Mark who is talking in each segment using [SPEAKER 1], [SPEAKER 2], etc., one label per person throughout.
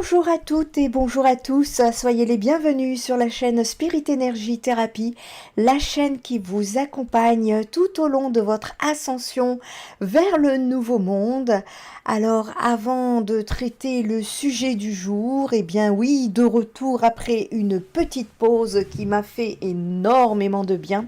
[SPEAKER 1] Bonjour à toutes et bonjour à tous, soyez les bienvenus sur la chaîne Spirit Energy Thérapie, la chaîne qui vous accompagne tout au long de votre ascension vers le nouveau monde. Alors avant de traiter le sujet du jour, eh bien oui, de retour après une petite pause qui m'a fait énormément de bien.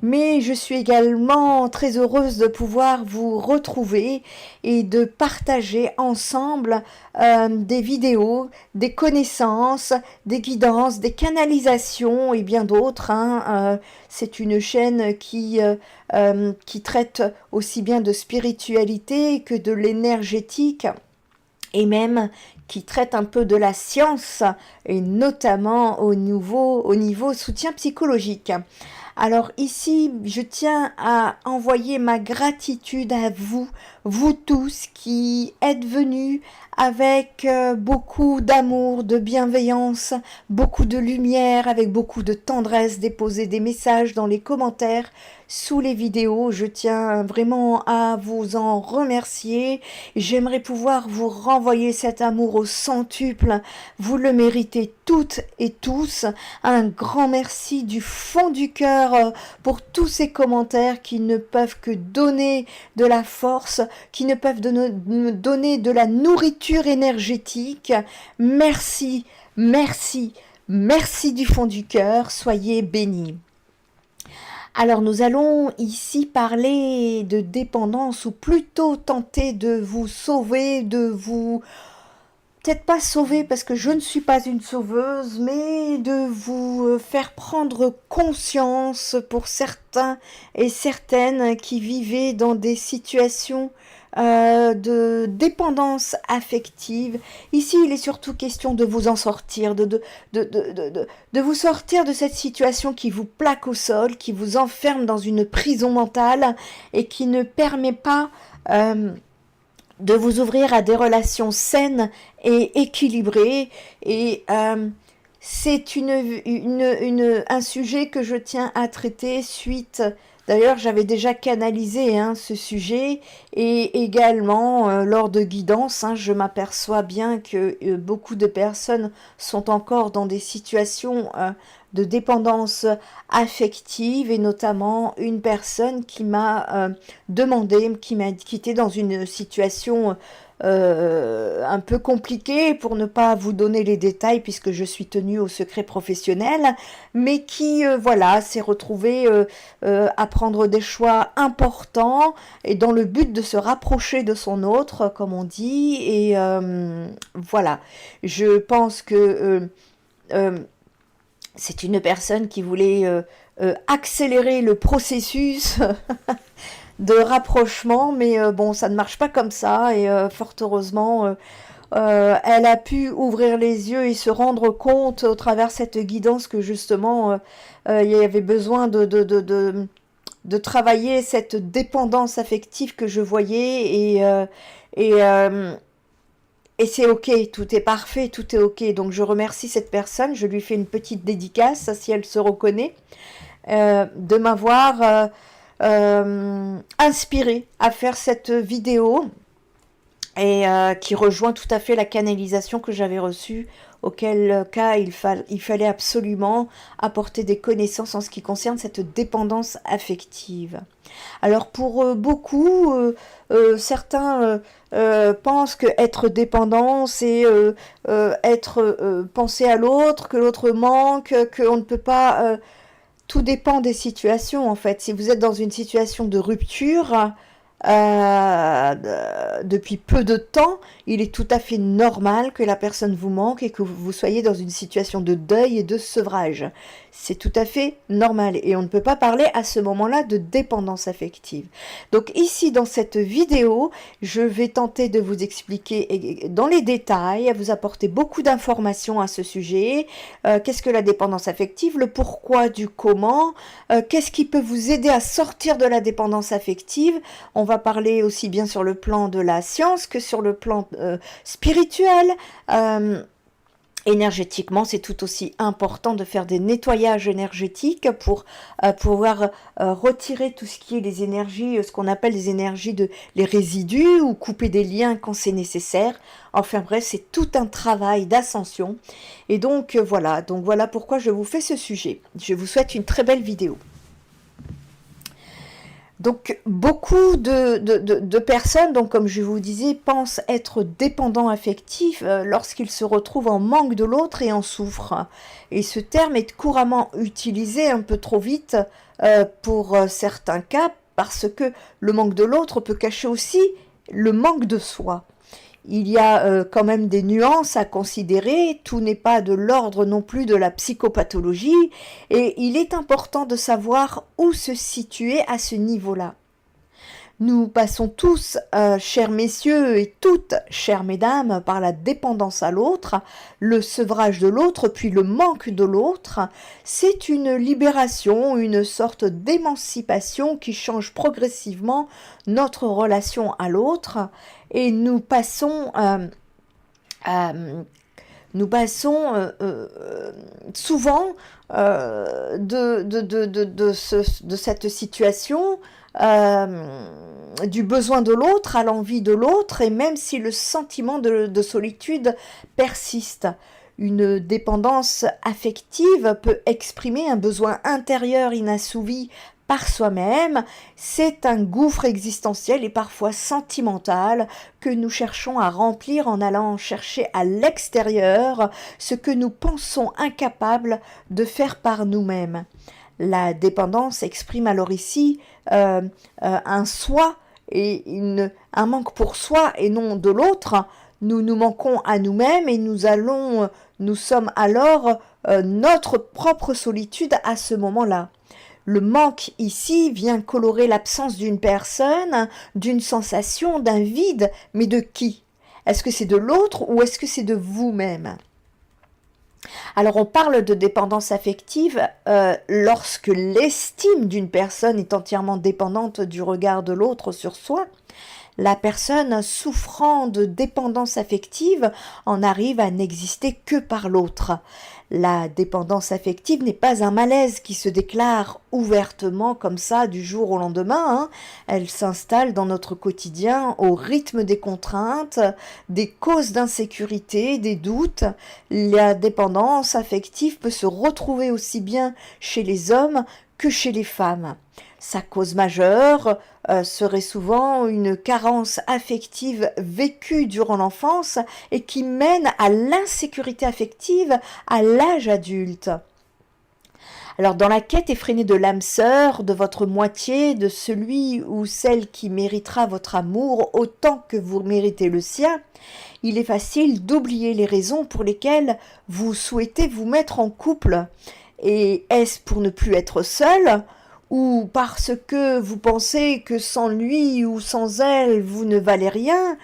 [SPEAKER 1] Mais je suis également très heureuse de pouvoir vous retrouver et de partager ensemble des vidéos, des connaissances, des guidances, des canalisations et bien d'autres. C'est une chaîne qui traite aussi bien de spiritualité que de l'énergétique et même qui traite un peu de la science et notamment au niveau soutien psychologique. Alors ici, je tiens à envoyer ma gratitude à vous, vous tous qui êtes venus avec beaucoup d'amour, de bienveillance, beaucoup de lumière, avec beaucoup de tendresse, déposer des messages dans les commentaires sous les vidéos. Je tiens vraiment à vous en remercier. J'aimerais pouvoir vous renvoyer cet amour au centuple. Vous le méritez toutes et tous. Un grand merci du fond du cœur pour tous ces commentaires qui ne peuvent que donner de la force, qui ne peuvent me donner de la nourriture énergétique. Merci, merci, merci du fond du cœur. Soyez bénis. Alors nous allons ici parler de dépendance ou plutôt tenter de vous sauver, de vous... Peut-être pas sauver parce que je ne suis pas une sauveuse, mais de vous faire prendre conscience pour certains et certaines qui vivaient dans des situations de dépendance affective. Ici, il est surtout question de vous en sortir, de vous sortir de cette situation qui vous plaque au sol, qui vous enferme dans une prison mentale et qui ne permet pas de vous ouvrir à des relations saines et équilibrées. Et c'est un sujet que je tiens à traiter suite... D'ailleurs, j'avais déjà canalisé ce sujet et également lors de guidance, je m'aperçois bien que beaucoup de personnes sont encore dans des situations de dépendance affective et notamment une personne qui m'a demandé, qui était dans une situation un peu compliqué pour ne pas vous donner les détails puisque je suis tenue au secret professionnel, mais qui voilà s'est retrouvée à prendre des choix importants et dans le but de se rapprocher de son autre, comme on dit, et voilà, je pense que c'est une personne qui voulait accélérer le processus de rapprochement, mais bon, ça ne marche pas comme ça, et fort heureusement, elle a pu ouvrir les yeux et se rendre compte au travers cette guidance que justement, il y avait besoin de travailler cette dépendance affective que je voyais, et c'est ok, tout est parfait, tout est ok. Donc je remercie cette personne, je lui fais une petite dédicace, si elle se reconnaît, de m'avoir inspiré à faire cette vidéo et qui rejoint tout à fait la canalisation que j'avais reçue, auquel cas il fallait absolument apporter des connaissances en ce qui concerne cette dépendance affective. Alors pour beaucoup, certains pensent que être dépendant, c'est penser à l'autre, que l'autre manque, qu'on ne peut pas... tout dépend des situations en fait. Si vous êtes dans une situation de rupture, depuis peu de temps, il est tout à fait normal que la personne vous manque et que vous soyez dans une situation de deuil et de sevrage. C'est tout à fait normal et on ne peut pas parler à ce moment-là de dépendance affective. Donc ici, dans cette vidéo, je vais tenter de vous expliquer dans les détails, vous apporter beaucoup d'informations à ce sujet. Qu'est-ce que la dépendance affective, le pourquoi du comment, qu'est-ce qui peut vous aider à sortir de la dépendance affective. On va parler aussi bien sur le plan de la science que sur le plan spirituel. Énergétiquement, c'est tout aussi important de faire des nettoyages énergétiques pour pouvoir retirer tout ce qui est les énergies, ce qu'on appelle les énergies les résidus, ou couper des liens quand c'est nécessaire. Enfin bref, c'est tout un travail d'ascension. Et donc voilà pourquoi je vous fais ce sujet. Je vous souhaite une très belle vidéo. Donc, beaucoup de personnes, donc comme je vous disais, pensent être dépendants affectifs lorsqu'ils se retrouvent en manque de l'autre et en souffrent. Et ce terme est couramment utilisé un peu trop vite pour certains cas, parce que le manque de l'autre peut cacher aussi le manque de soi. Il y a quand même des nuances à considérer, tout n'est pas de l'ordre non plus de la psychopathologie, et il est important de savoir où se situer à ce niveau-là. Nous passons tous, chers messieurs et toutes, chères mesdames, par la dépendance à l'autre, le sevrage de l'autre, puis le manque de l'autre. C'est une libération, une sorte d'émancipation qui change progressivement notre relation à l'autre, et nous passons souvent de cette situation, du besoin de l'autre à l'envie de l'autre, et même si le sentiment de solitude persiste. Une dépendance affective peut exprimer un besoin intérieur inassouvi par soi-même. C'est un gouffre existentiel et parfois sentimental que nous cherchons à remplir en allant chercher à l'extérieur ce que nous pensons incapables de faire par nous-mêmes. La dépendance exprime alors ici un soi et un manque pour soi et non de l'autre. Nous nous manquons à nous-mêmes et nous sommes alors notre propre solitude à ce moment-là. Le manque ici vient colorer l'absence d'une personne, d'une sensation, d'un vide, mais de qui? Est-ce que c'est de l'autre ou est-ce que c'est de vous-même? Alors on parle de dépendance affective lorsque l'estime d'une personne est entièrement dépendante du regard de l'autre sur soi. La personne souffrant de dépendance affective en arrive à n'exister que par l'autre. La dépendance affective n'est pas un malaise qui se déclare ouvertement comme ça du jour au lendemain. Elle s'installe dans notre quotidien au rythme des contraintes, des causes d'insécurité, des doutes. La dépendance affective peut se retrouver aussi bien chez les hommes que chez les femmes. Sa cause majeure serait souvent une carence affective vécue durant l'enfance et qui mène à l'insécurité affective à l'âge adulte. Alors dans la quête effrénée de l'âme sœur, de votre moitié, de celui ou celle qui méritera votre amour autant que vous méritez le sien, il est facile d'oublier les raisons pour lesquelles vous souhaitez vous mettre en couple. Et est-ce pour ne plus être seul ? Ou parce que vous pensez que sans lui ou sans elle, vous ne valez rien?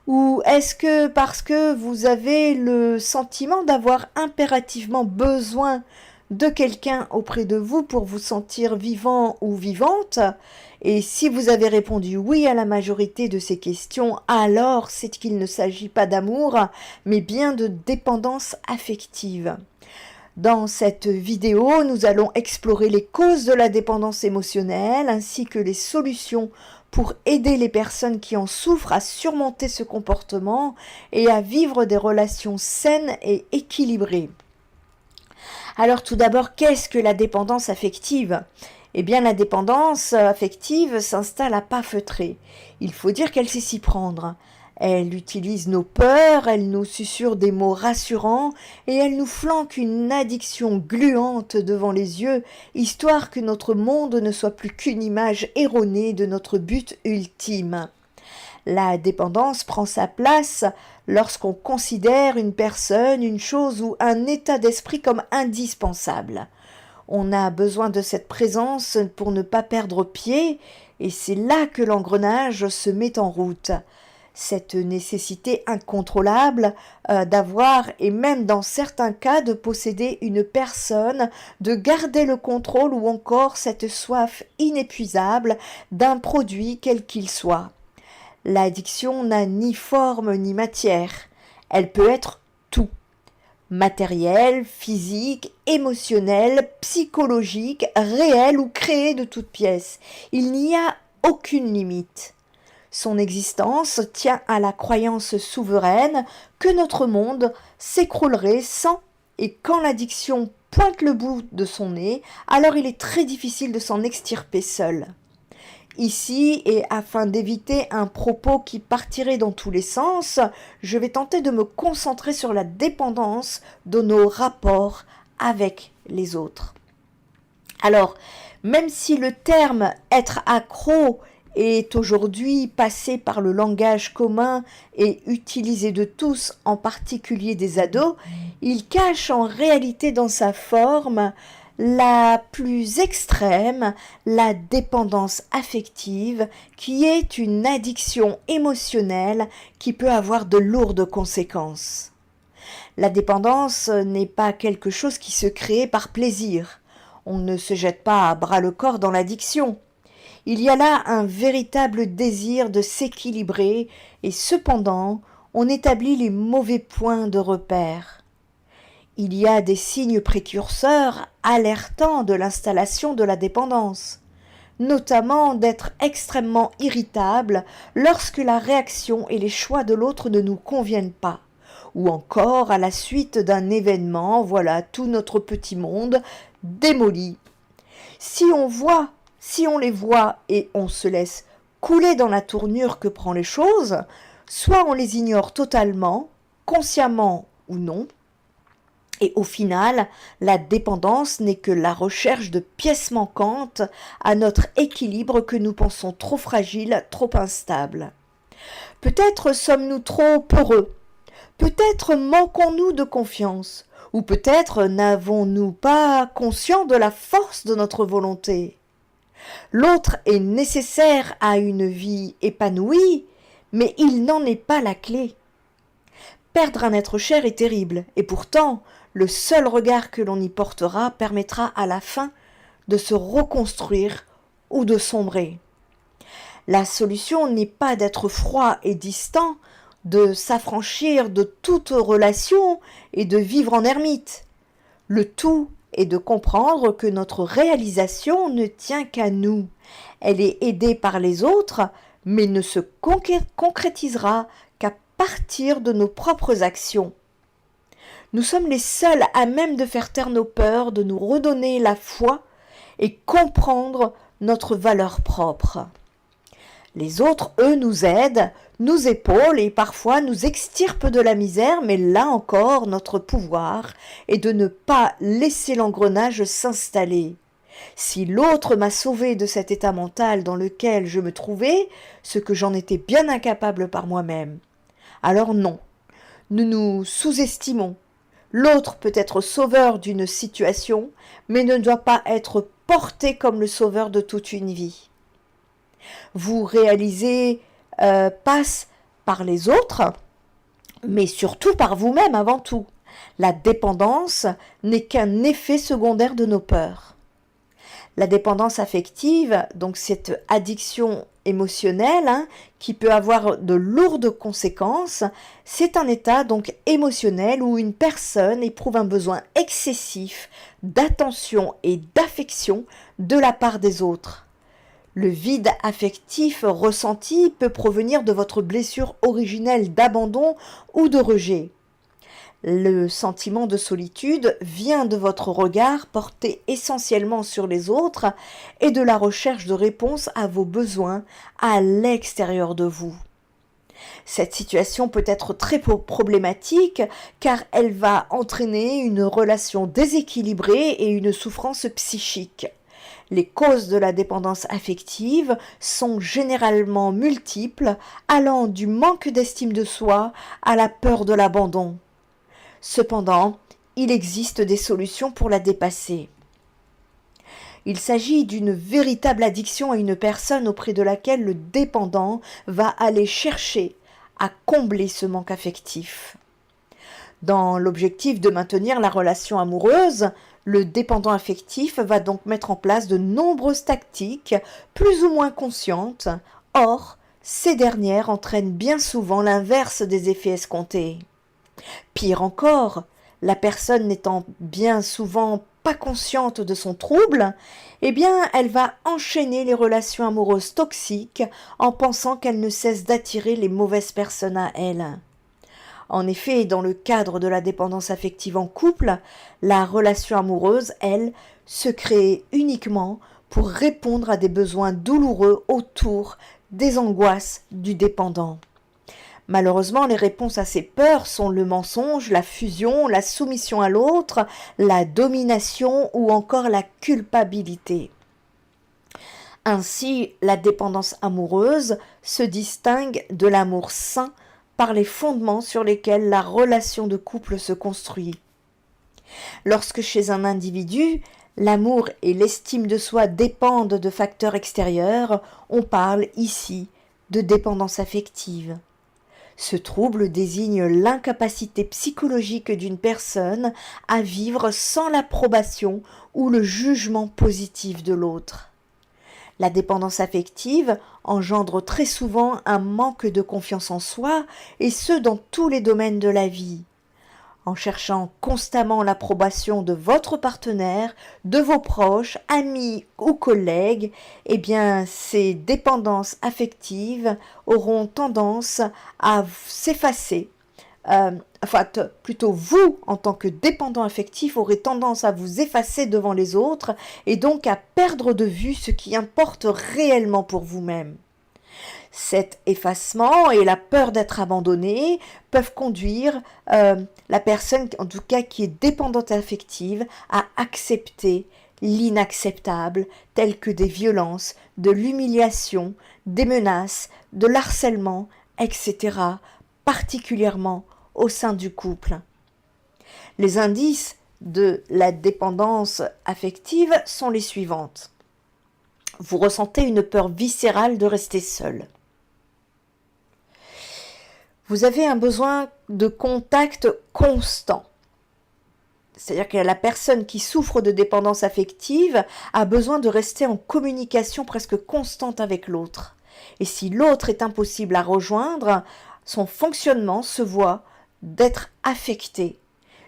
[SPEAKER 1] Ou est-ce que parce que vous avez le sentiment d'avoir impérativement besoin de quelqu'un auprès de vous pour vous sentir vivant ou vivante? Et si vous avez répondu oui à la majorité de ces questions, alors c'est qu'il ne s'agit pas d'amour, mais bien de dépendance affective. Dans cette vidéo, nous allons explorer les causes de la dépendance émotionnelle ainsi que les solutions pour aider les personnes qui en souffrent à surmonter ce comportement et à vivre des relations saines et équilibrées. Alors tout d'abord, qu'est-ce que la dépendance affective ? Eh bien, la dépendance affective s'installe à pas feutrés. Il faut dire qu'elle sait s'y prendre. Elle utilise nos peurs, elle nous susurre des mots rassurants et elle nous flanque une addiction gluante devant les yeux, histoire que notre monde ne soit plus qu'une image erronée de notre but ultime. La dépendance prend sa place lorsqu'on considère une personne, une chose ou un état d'esprit comme indispensable. On a besoin de cette présence pour ne pas perdre pied, et c'est là que l'engrenage se met en route. Cette nécessité incontrôlable d'avoir, et même dans certains cas de posséder une personne, de garder le contrôle ou encore cette soif inépuisable d'un produit quel qu'il soit. L'addiction n'a ni forme ni matière, elle peut être tout. matérielle, physique, émotionnelle, psychologique, réelle ou créée de toutes pièces. Il n'y a aucune limite. Son existence tient à la croyance souveraine que notre monde s'écroulerait sans et quand l'addiction pointe le bout de son nez, alors il est très difficile de s'en extirper seul. Ici, et afin d'éviter un propos qui partirait dans tous les sens, je vais tenter de me concentrer sur la dépendance de nos rapports avec les autres. Alors, même si le terme être accro est aujourd'hui passé par le langage commun et utilisé de tous, en particulier des ados, il cache en réalité dans sa forme la plus extrême, la dépendance affective, qui est une addiction émotionnelle qui peut avoir de lourdes conséquences. La dépendance n'est pas quelque chose qui se crée par plaisir. On ne se jette pas à bras-le-corps dans l'addiction. Il y a là un véritable désir de s'équilibrer et cependant, on établit les mauvais points de repère. Il y a des signes précurseurs alertant de l'installation de la dépendance, notamment d'être extrêmement irritable lorsque la réaction et les choix de l'autre ne nous conviennent pas, ou encore à la suite d'un événement, voilà tout notre petit monde démoli. Si on les voit et on se laisse couler dans la tournure que prend les choses, soit on les ignore totalement, consciemment ou non, et au final, la dépendance n'est que la recherche de pièces manquantes à notre équilibre que nous pensons trop fragile, trop instable. Peut-être sommes-nous trop peureux, peut-être manquons-nous de confiance, ou peut-être n'avons-nous pas conscience de la force de notre volonté. L'autre est nécessaire à une vie épanouie, mais il n'en est pas la clé. Perdre un être cher est terrible, et pourtant, le seul regard que l'on y portera permettra à la fin de se reconstruire ou de sombrer. La solution n'est pas d'être froid et distant, de s'affranchir de toute relation et de vivre en ermite. Le tout est de comprendre que notre réalisation ne tient qu'à nous. Elle est aidée par les autres, mais ne se concrétisera qu'à partir de nos propres actions. Nous sommes les seuls à même de faire taire nos peurs, de nous redonner la foi et comprendre notre valeur propre. Les autres, eux, nous aident, nous épaulent et parfois nous extirpent de la misère, mais là encore, notre pouvoir est de ne pas laisser l'engrenage s'installer. Si l'autre m'a sauvé de cet état mental dans lequel je me trouvais, ce que j'en étais bien incapable par moi-même, alors non, nous nous sous-estimons. L'autre peut être sauveur d'une situation, mais ne doit pas être porté comme le sauveur de toute une vie. Vous réalisez passe par les autres, mais surtout par vous-même avant tout. La dépendance n'est qu'un effet secondaire de nos peurs. La dépendance affective, donc cette addiction émotionnelle qui peut avoir de lourdes conséquences, c'est un état donc émotionnel où une personne éprouve un besoin excessif d'attention et d'affection de la part des autres. Le vide affectif ressenti peut provenir de votre blessure originelle d'abandon ou de rejet. Le sentiment de solitude vient de votre regard porté essentiellement sur les autres et de la recherche de réponses à vos besoins à l'extérieur de vous. Cette situation peut être très problématique car elle va entraîner une relation déséquilibrée et une souffrance psychique. Les causes de la dépendance affective sont généralement multiples, allant du manque d'estime de soi à la peur de l'abandon. Cependant, il existe des solutions pour la dépasser. Il s'agit d'une véritable addiction à une personne auprès de laquelle le dépendant va aller chercher à combler ce manque affectif. Dans l'objectif de maintenir la relation amoureuse, le dépendant affectif va donc mettre en place de nombreuses tactiques, plus ou moins conscientes. Or, ces dernières entraînent bien souvent l'inverse des effets escomptés. Pire encore, la personne n'étant bien souvent pas consciente de son trouble, eh bien, elle va enchaîner les relations amoureuses toxiques en pensant qu'elle ne cesse d'attirer les mauvaises personnes à elle. En effet, dans le cadre de la dépendance affective en couple, la relation amoureuse, elle, se crée uniquement pour répondre à des besoins douloureux autour des angoisses du dépendant. Malheureusement, les réponses à ces peurs sont le mensonge, la fusion, la soumission à l'autre, la domination ou encore la culpabilité. Ainsi, la dépendance amoureuse se distingue de l'amour sain par les fondements sur lesquels la relation de couple se construit. Lorsque chez un individu, l'amour et l'estime de soi dépendent de facteurs extérieurs, on parle ici de dépendance affective. Ce trouble désigne l'incapacité psychologique d'une personne à vivre sans l'approbation ou le jugement positif de l'autre. La dépendance affective engendre très souvent un manque de confiance en soi, et ce dans tous les domaines de la vie. En cherchant constamment l'approbation de votre partenaire, de vos proches, amis ou collègues, eh bien, ces dépendances affectives auront tendance à s'effacer. Plutôt vous, en tant que dépendant affectif, aurez tendance à vous effacer devant les autres et donc à perdre de vue ce qui importe réellement pour vous-même. Cet effacement et la peur d'être abandonné peuvent conduire la personne, en tout cas qui est dépendante affective, à accepter l'inacceptable, tel que des violences, de l'humiliation, des menaces, de l'harcèlement, etc., particulièrement au sein du couple. Les indices de la dépendance affective sont les suivantes. Vous ressentez une peur viscérale de rester seul. Vous avez un besoin de contact constant. C'est-à-dire que la personne qui souffre de dépendance affective a besoin de rester en communication presque constante avec l'autre. Et si l'autre est impossible à rejoindre, son fonctionnement se voit d'être affecté.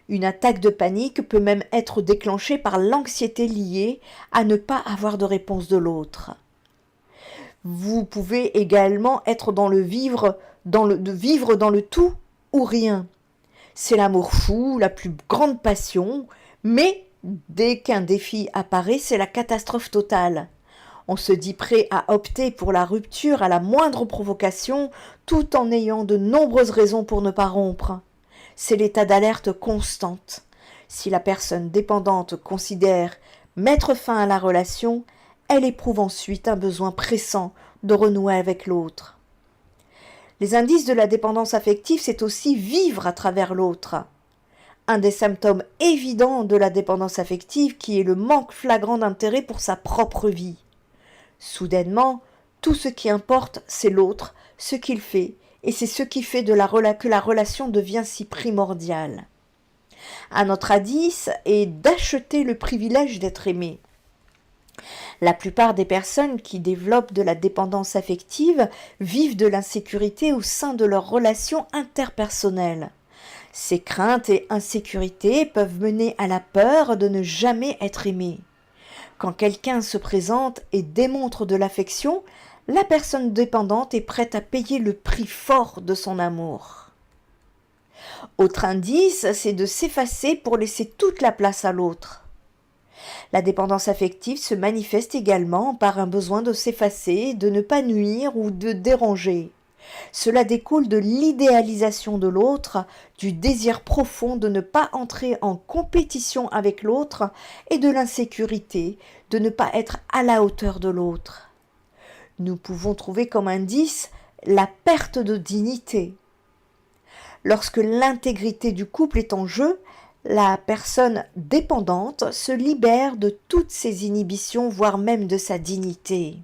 [SPEAKER 1] Une attaque de panique peut même être déclenchée par l'anxiété liée à ne pas avoir de réponse de l'autre. Vous pouvez également être dans le vivre dans le tout ou rien. C'est l'amour fou, la plus grande passion, mais dès qu'un défi apparaît, c'est la catastrophe totale. On se dit prêt à opter pour la rupture à la moindre provocation, tout en ayant de nombreuses raisons pour ne pas rompre. C'est l'état d'alerte constante. Si la personne dépendante considère mettre fin à la relation, elle éprouve ensuite un besoin pressant de renouer avec l'autre. Les indices de la dépendance affective, c'est aussi vivre à travers l'autre. Un des symptômes évidents de la dépendance affective qui est le manque flagrant d'intérêt pour sa propre vie. Soudainement, tout ce qui importe, c'est l'autre, ce qu'il fait, et c'est ce qui fait que la relation devient si primordiale. Un autre indice est d'acheter le privilège d'être aimé. La plupart des personnes qui développent de la dépendance affective vivent de l'insécurité au sein de leurs relations interpersonnelles. Ces craintes et insécurités peuvent mener à la peur de ne jamais être aimé. Quand quelqu'un se présente et démontre de l'affection, la personne dépendante est prête à payer le prix fort de son amour. Autre indice, c'est de s'effacer pour laisser toute la place à l'autre. La dépendance affective se manifeste également par un besoin de s'effacer, de ne pas nuire ou de déranger. Cela découle de l'idéalisation de l'autre, du désir profond de ne pas entrer en compétition avec l'autre et de l'insécurité de ne pas être à la hauteur de l'autre. Nous pouvons trouver comme indice la perte de dignité. Lorsque l'intégrité du couple est en jeu, la personne dépendante se libère de toutes ses inhibitions, voire même de sa dignité.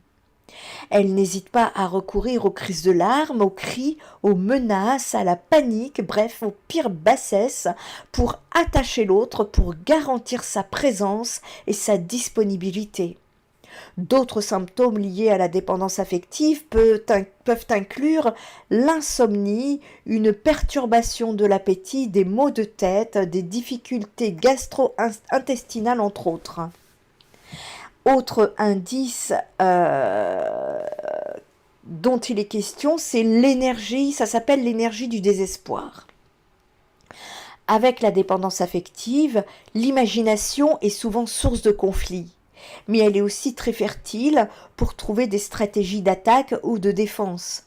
[SPEAKER 1] Elle n'hésite pas à recourir aux crises de larmes, aux cris, aux menaces, à la panique, bref, aux pires bassesses, pour attacher l'autre, pour garantir sa présence et sa disponibilité. D'autres symptômes liés à la dépendance affective peuvent inclure l'insomnie, une perturbation de l'appétit, des maux de tête, des difficultés gastro-intestinales entre autres. Autre indice dont il est question, c'est l'énergie, ça s'appelle l'énergie du désespoir. Avec la dépendance affective, l'imagination est souvent source de conflits, mais elle est aussi très fertile pour trouver des stratégies d'attaque ou de défense.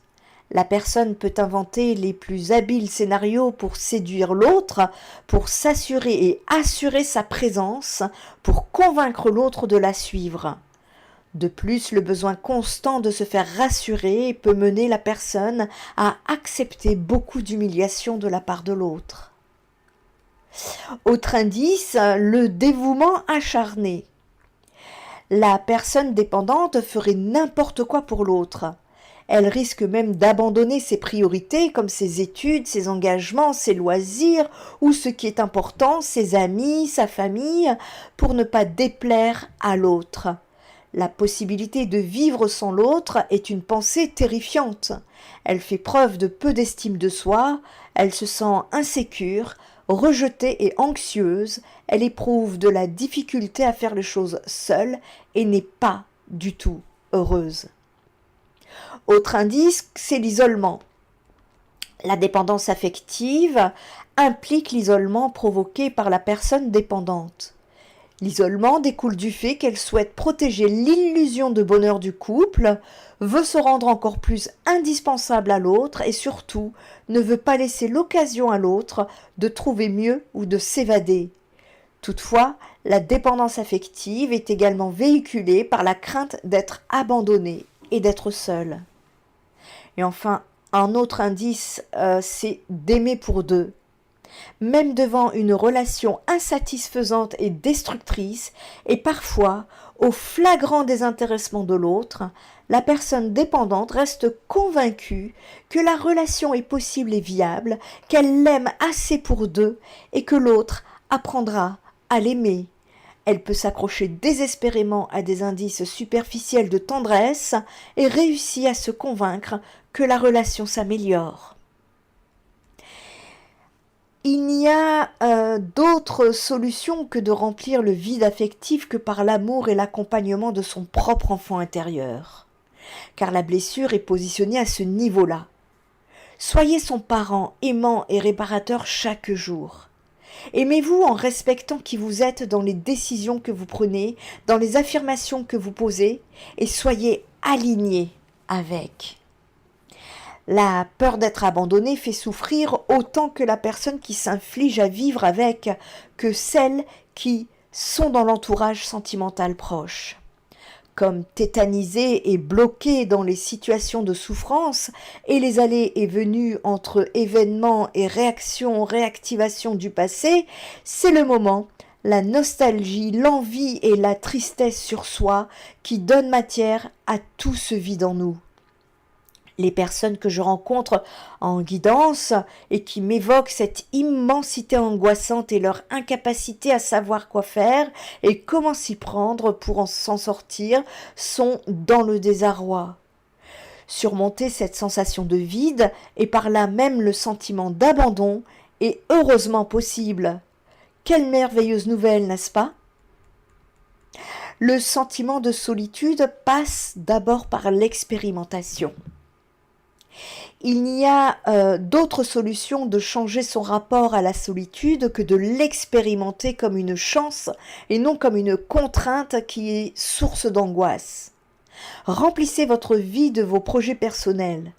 [SPEAKER 1] La personne peut inventer les plus habiles scénarios pour séduire l'autre, pour s'assurer et assurer sa présence, pour convaincre l'autre de la suivre. De plus, le besoin constant de se faire rassurer peut mener la personne à accepter beaucoup d'humiliation de la part de l'autre. Autre indice, le dévouement acharné. La personne dépendante ferait n'importe quoi pour l'autre. Elle risque même d'abandonner ses priorités comme ses études, ses engagements, ses loisirs ou ce qui est important, ses amis, sa famille, pour ne pas déplaire à l'autre. La possibilité de vivre sans l'autre est une pensée terrifiante. Elle fait preuve de peu d'estime de soi, elle se sent insécure, rejetée et anxieuse, elle éprouve de la difficulté à faire les choses seule et n'est pas du tout heureuse. Autre indice, c'est l'isolement. La dépendance affective implique l'isolement provoqué par la personne dépendante. L'isolement découle du fait qu'elle souhaite protéger l'illusion de bonheur du couple, veut se rendre encore plus indispensable à l'autre et surtout ne veut pas laisser l'occasion à l'autre de trouver mieux ou de s'évader. Toutefois, la dépendance affective est également véhiculée par la crainte d'être abandonnée et d'être seule. Et enfin, un autre indice, c'est d'aimer pour deux. Même devant une relation insatisfaisante et destructrice, et parfois au flagrant désintéressement de l'autre, la personne dépendante reste convaincue que la relation est possible et viable, qu'elle l'aime assez pour deux et que l'autre apprendra à l'aimer. Elle peut s'accrocher désespérément à des indices superficiels de tendresse et réussit à se convaincre que la relation s'améliore. Il n'y a d'autre solution que de remplir le vide affectif que par l'amour et l'accompagnement de son propre enfant intérieur. Car la blessure est positionnée à ce niveau-là. Soyez son parent aimant et réparateur chaque jour. Aimez-vous en respectant qui vous êtes dans les décisions que vous prenez, dans les affirmations que vous posez, et soyez alignés avec. La peur d'être abandonné fait souffrir autant que la personne qui s'inflige à vivre avec, que celles qui sont dans l'entourage sentimental proche. Comme tétanisés et bloqués dans les situations de souffrance et les allées et venues entre événements et réactivation du passé, c'est le moment, la nostalgie, l'envie et la tristesse sur soi qui donnent matière à tout ce vide en nous. Les personnes que je rencontre en guidance et qui m'évoquent cette immensité angoissante et leur incapacité à savoir quoi faire et comment s'y prendre pour s'en sortir sont dans le désarroi. Surmonter cette sensation de vide et par là même le sentiment d'abandon est heureusement possible. Quelle merveilleuse nouvelle, n'est-ce pas ? Le sentiment de solitude passe d'abord par l'expérimentation. Il n'y a d'autre solution de changer son rapport à la solitude que de l'expérimenter comme une chance et non comme une contrainte qui est source d'angoisse. Remplissez votre vie de vos projets personnels.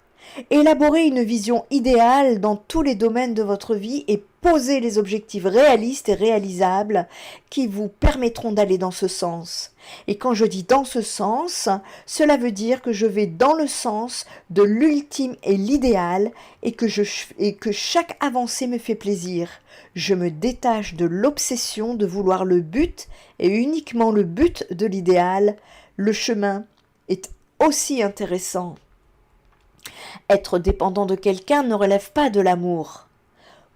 [SPEAKER 1] Élaborez une vision idéale dans tous les domaines de votre vie et posez les objectifs réalistes et réalisables qui vous permettront d'aller dans ce sens. Et quand je dis dans ce sens, cela veut dire que je vais dans le sens de l'ultime et l'idéal et que chaque avancée me fait plaisir. Je me détache de l'obsession de vouloir le but et uniquement le but de l'idéal. Le chemin est aussi intéressant. Être dépendant de quelqu'un ne relève pas de l'amour.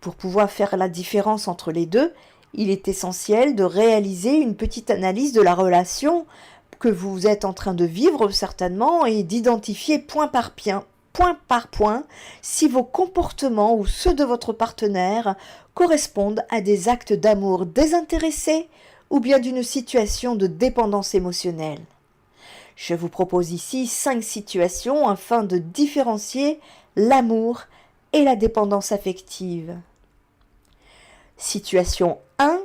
[SPEAKER 1] Pour pouvoir faire la différence entre les deux, il est essentiel de réaliser une petite analyse de la relation que vous êtes en train de vivre certainement et d'identifier point par point si vos comportements ou ceux de votre partenaire correspondent à des actes d'amour désintéressés ou bien d'une situation de dépendance émotionnelle. Je vous propose ici 5 situations afin de différencier l'amour et la dépendance affective. Situation 1,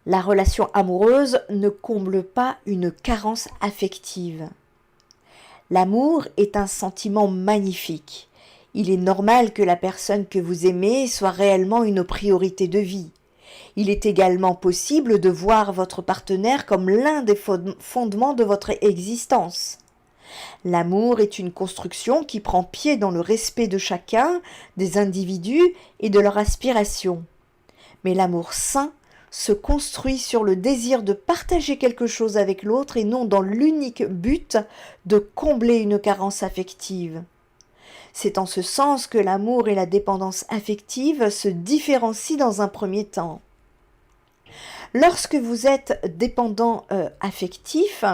[SPEAKER 1] la relation amoureuse ne comble pas une carence affective. L'amour est un sentiment magnifique. Il est normal que la personne que vous aimez soit réellement une priorité de vie. Il est également possible de voir votre partenaire comme l'un des fondements de votre existence. L'amour est une construction qui prend pied dans le respect de chacun, des individus et de leurs aspirations. Mais l'amour sain se construit sur le désir de partager quelque chose avec l'autre et non dans l'unique but de combler une carence affective. C'est en ce sens que l'amour et la dépendance affective se différencient dans un premier temps. Lorsque vous êtes dépendant affectif,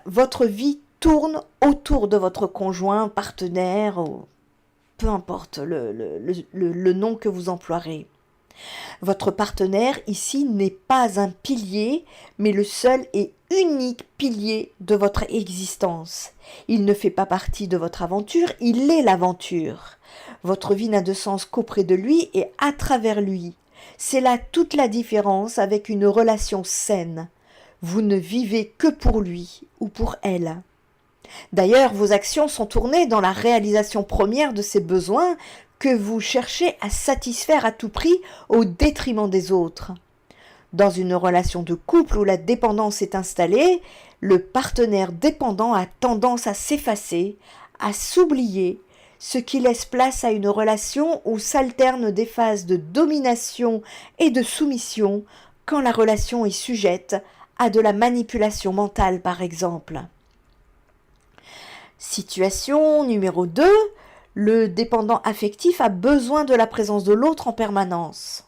[SPEAKER 1] votre vie tourne autour de votre conjoint, partenaire, peu importe le nom que vous emploierez. Votre partenaire ici n'est pas un pilier, mais le seul et unique pilier de votre existence. Il ne fait pas partie de votre aventure, il est l'aventure. Votre vie n'a de sens qu'auprès de lui et à travers lui. C'est là toute la différence avec une relation saine. Vous ne vivez que pour lui ou pour elle. D'ailleurs, vos actions sont tournées dans la réalisation première de ses besoins que vous cherchez à satisfaire à tout prix au détriment des autres. Dans une relation de couple où la dépendance est installée, le partenaire dépendant a tendance à s'effacer, à s'oublier, ce qui laisse place à une relation où s'alternent des phases de domination et de soumission quand la relation est sujette à de la manipulation mentale par exemple. Situation numéro 2. Le dépendant affectif a besoin de la présence de l'autre en permanence.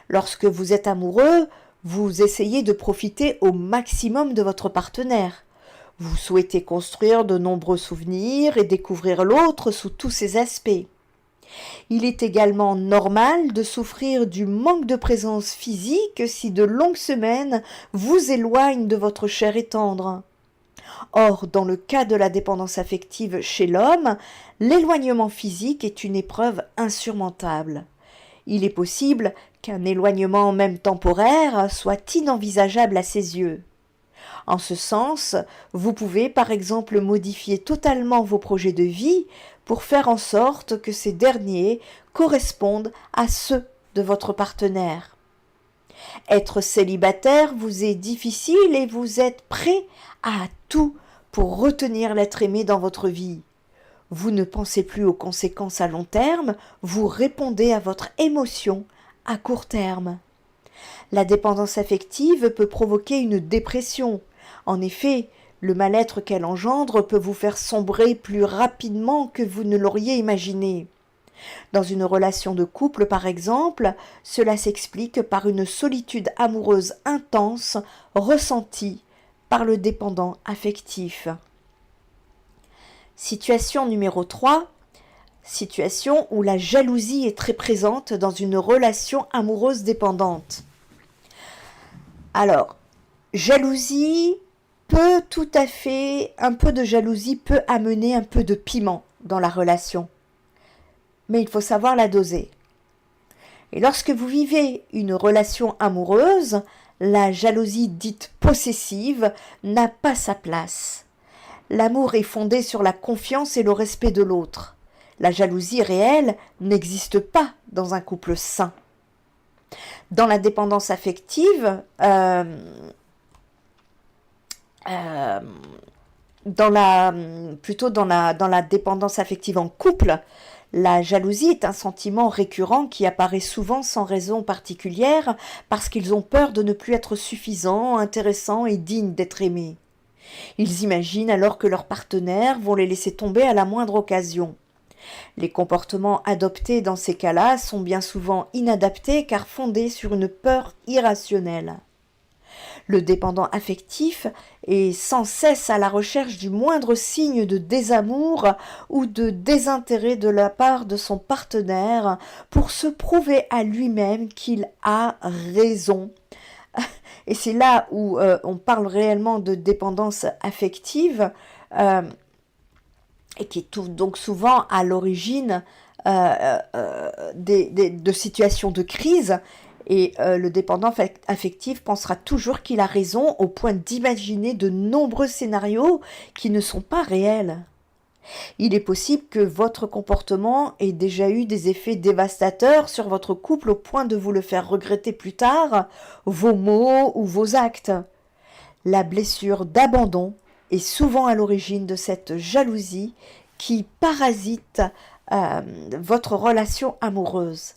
[SPEAKER 1] Lorsque vous êtes amoureux, vous essayez de profiter au maximum de votre partenaire. Vous souhaitez construire de nombreux souvenirs et découvrir l'autre sous tous ses aspects. Il est également normal de souffrir du manque de présence physique si de longues semaines vous éloignent de votre chair et tendre. Or, dans le cas de la dépendance affective chez l'homme, l'éloignement physique est une épreuve insurmontable. Il est possible qu'un éloignement même temporaire soit inenvisageable à ses yeux. En ce sens, vous pouvez par exemple modifier totalement vos projets de vie pour faire en sorte que ces derniers correspondent à ceux de votre partenaire. Être célibataire vous est difficile et vous êtes prêt à tout pour retenir l'être aimé dans votre vie. Vous ne pensez plus aux conséquences à long terme, vous répondez à votre émotion à court terme. La dépendance affective peut provoquer une dépression. En effet, le mal-être qu'elle engendre peut vous faire sombrer plus rapidement que vous ne l'auriez imaginé. Dans une relation de couple, par exemple, cela s'explique par une solitude amoureuse intense ressentie par le dépendant affectif. Situation numéro 3. Situation où la jalousie est très présente dans une relation amoureuse dépendante. Alors, un peu de jalousie peut amener un peu de piment dans la relation. Mais il faut savoir la doser. Et lorsque vous vivez une relation amoureuse, la jalousie dite possessive n'a pas sa place. L'amour est fondé sur la confiance et le respect de l'autre. La jalousie réelle n'existe pas dans un couple sain. Dans la dépendance affective, dans la dépendance affective en couple, la jalousie est un sentiment récurrent qui apparaît souvent sans raison particulière parce qu'ils ont peur de ne plus être suffisants, intéressants et dignes d'être aimés. Ils imaginent alors que leurs partenaires vont les laisser tomber à la moindre occasion. Les comportements adoptés dans ces cas-là sont bien souvent inadaptés car fondés sur une peur irrationnelle. Le dépendant affectif est sans cesse à la recherche du moindre signe de désamour ou de désintérêt de la part de son partenaire pour se prouver à lui-même qu'il a raison. Et c'est là où on parle réellement de dépendance affective et qui est donc souvent à l'origine de situations de crise. Et le dépendant affectif pensera toujours qu'il a raison au point d'imaginer de nombreux scénarios qui ne sont pas réels. Il est possible que votre comportement ait déjà eu des effets dévastateurs sur votre couple au point de vous le faire regretter plus tard, vos mots ou vos actes. La blessure d'abandon est souvent à l'origine de cette jalousie qui parasite votre relation amoureuse.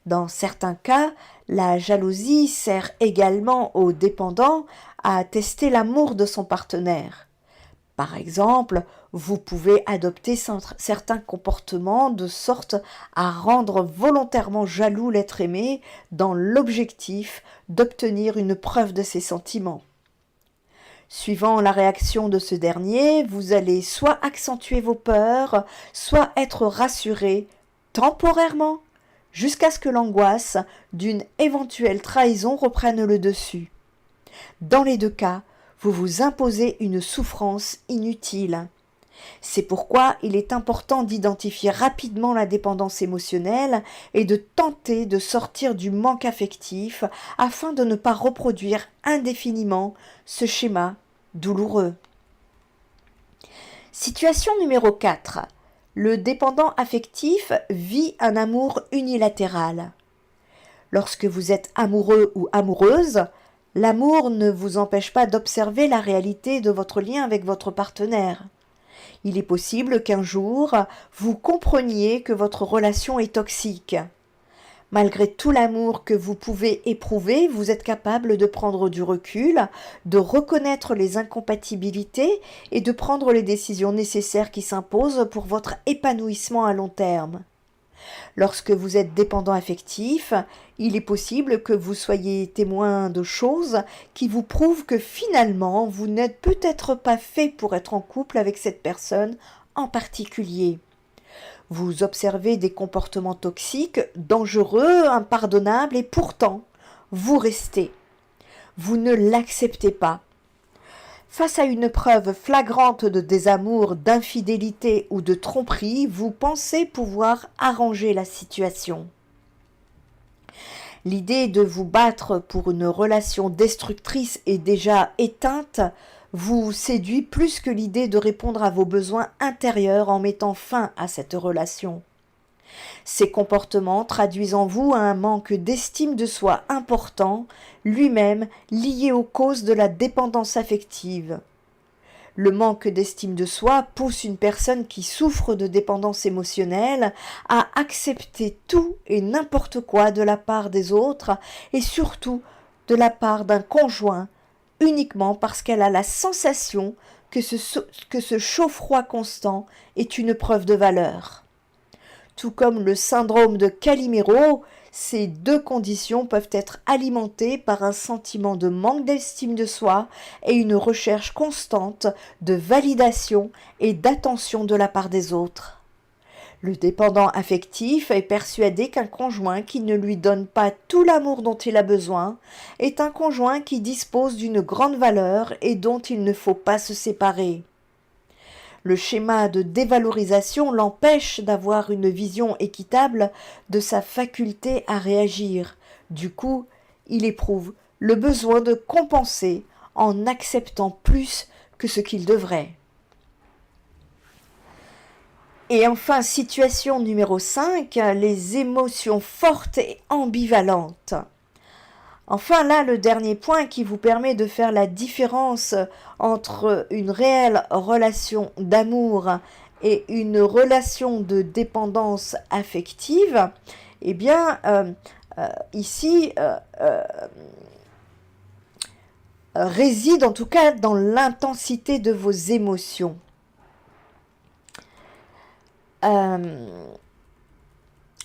[SPEAKER 1] Dans certains cas, la jalousie sert également au dépendant à tester l'amour de son partenaire. Par exemple, vous pouvez adopter certains comportements de sorte à rendre volontairement jaloux l'être aimé dans l'objectif d'obtenir une preuve de ses sentiments. Suivant la réaction de ce dernier, vous allez soit accentuer vos peurs, soit être rassuré temporairement, jusqu'à ce que l'angoisse d'une éventuelle trahison reprenne le dessus. Dans les deux cas, vous vous imposez une souffrance inutile. C'est pourquoi il est important d'identifier rapidement la dépendance émotionnelle et de tenter de sortir du manque affectif afin de ne pas reproduire indéfiniment ce schéma douloureux. Situation numéro 4. Le dépendant affectif vit un amour unilatéral. Lorsque vous êtes amoureux ou amoureuse, l'amour ne vous empêche pas d'observer la réalité de votre lien avec votre partenaire. Il est possible qu'un jour, vous compreniez que votre relation est toxique. Malgré tout l'amour que vous pouvez éprouver, vous êtes capable de prendre du recul, de reconnaître les incompatibilités et de prendre les décisions nécessaires qui s'imposent pour votre épanouissement à long terme. Lorsque vous êtes dépendant affectif, il est possible que vous soyez témoin de choses qui vous prouvent que finalement vous n'êtes peut-être pas fait pour être en couple avec cette personne en particulier. Vous observez des comportements toxiques, dangereux, impardonnables et pourtant, vous restez. Vous ne l'acceptez pas. Face à une preuve flagrante de désamour, d'infidélité ou de tromperie, vous pensez pouvoir arranger la situation. L'idée de vous battre pour une relation destructrice et déjà éteinte vous séduit plus que l'idée de répondre à vos besoins intérieurs en mettant fin à cette relation. Ces comportements traduisent en vous un manque d'estime de soi important, lui-même lié aux causes de la dépendance affective. Le manque d'estime de soi pousse une personne qui souffre de dépendance émotionnelle à accepter tout et n'importe quoi de la part des autres et surtout de la part d'un conjoint uniquement parce qu'elle a la sensation que ce chaud-froid constant est une preuve de valeur. Tout comme le syndrome de Calimero, ces deux conditions peuvent être alimentées par un sentiment de manque d'estime de soi et une recherche constante de validation et d'attention de la part des autres. Le dépendant affectif est persuadé qu'un conjoint qui ne lui donne pas tout l'amour dont il a besoin est un conjoint qui dispose d'une grande valeur et dont il ne faut pas se séparer. Le schéma de dévalorisation l'empêche d'avoir une vision équitable de sa faculté à réagir. Du coup, il éprouve le besoin de compenser en acceptant plus que ce qu'il devrait. Et enfin, situation numéro 5, les émotions fortes et ambivalentes. Enfin là, le dernier point qui vous permet de faire la différence entre une réelle relation d'amour et une relation de dépendance affective, eh bien, ici, réside en tout cas dans l'intensité de vos émotions.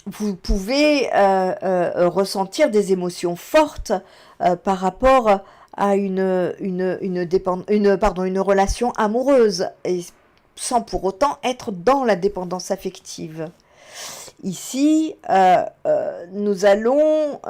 [SPEAKER 1] Vous pouvez ressentir des émotions fortes par rapport à une relation amoureuse, et sans pour autant être dans la dépendance affective. Ici, nous allons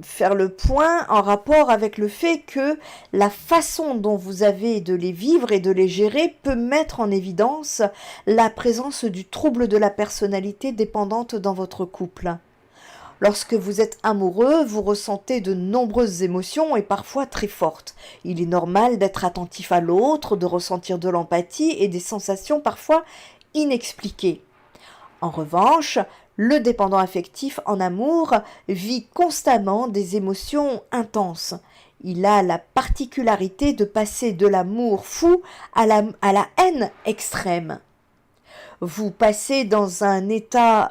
[SPEAKER 1] faire le point en rapport avec le fait que la façon dont vous avez de les vivre et de les gérer peut mettre en évidence la présence du trouble de la personnalité dépendante dans votre couple. Lorsque vous êtes amoureux, vous ressentez de nombreuses émotions et parfois très fortes. Il est normal d'être attentif à l'autre, de ressentir de l'empathie et des sensations parfois inexpliquées. En revanche, le dépendant affectif en amour vit constamment des émotions intenses. Il a la particularité de passer de l'amour fou à la haine extrême. Vous passez d'un état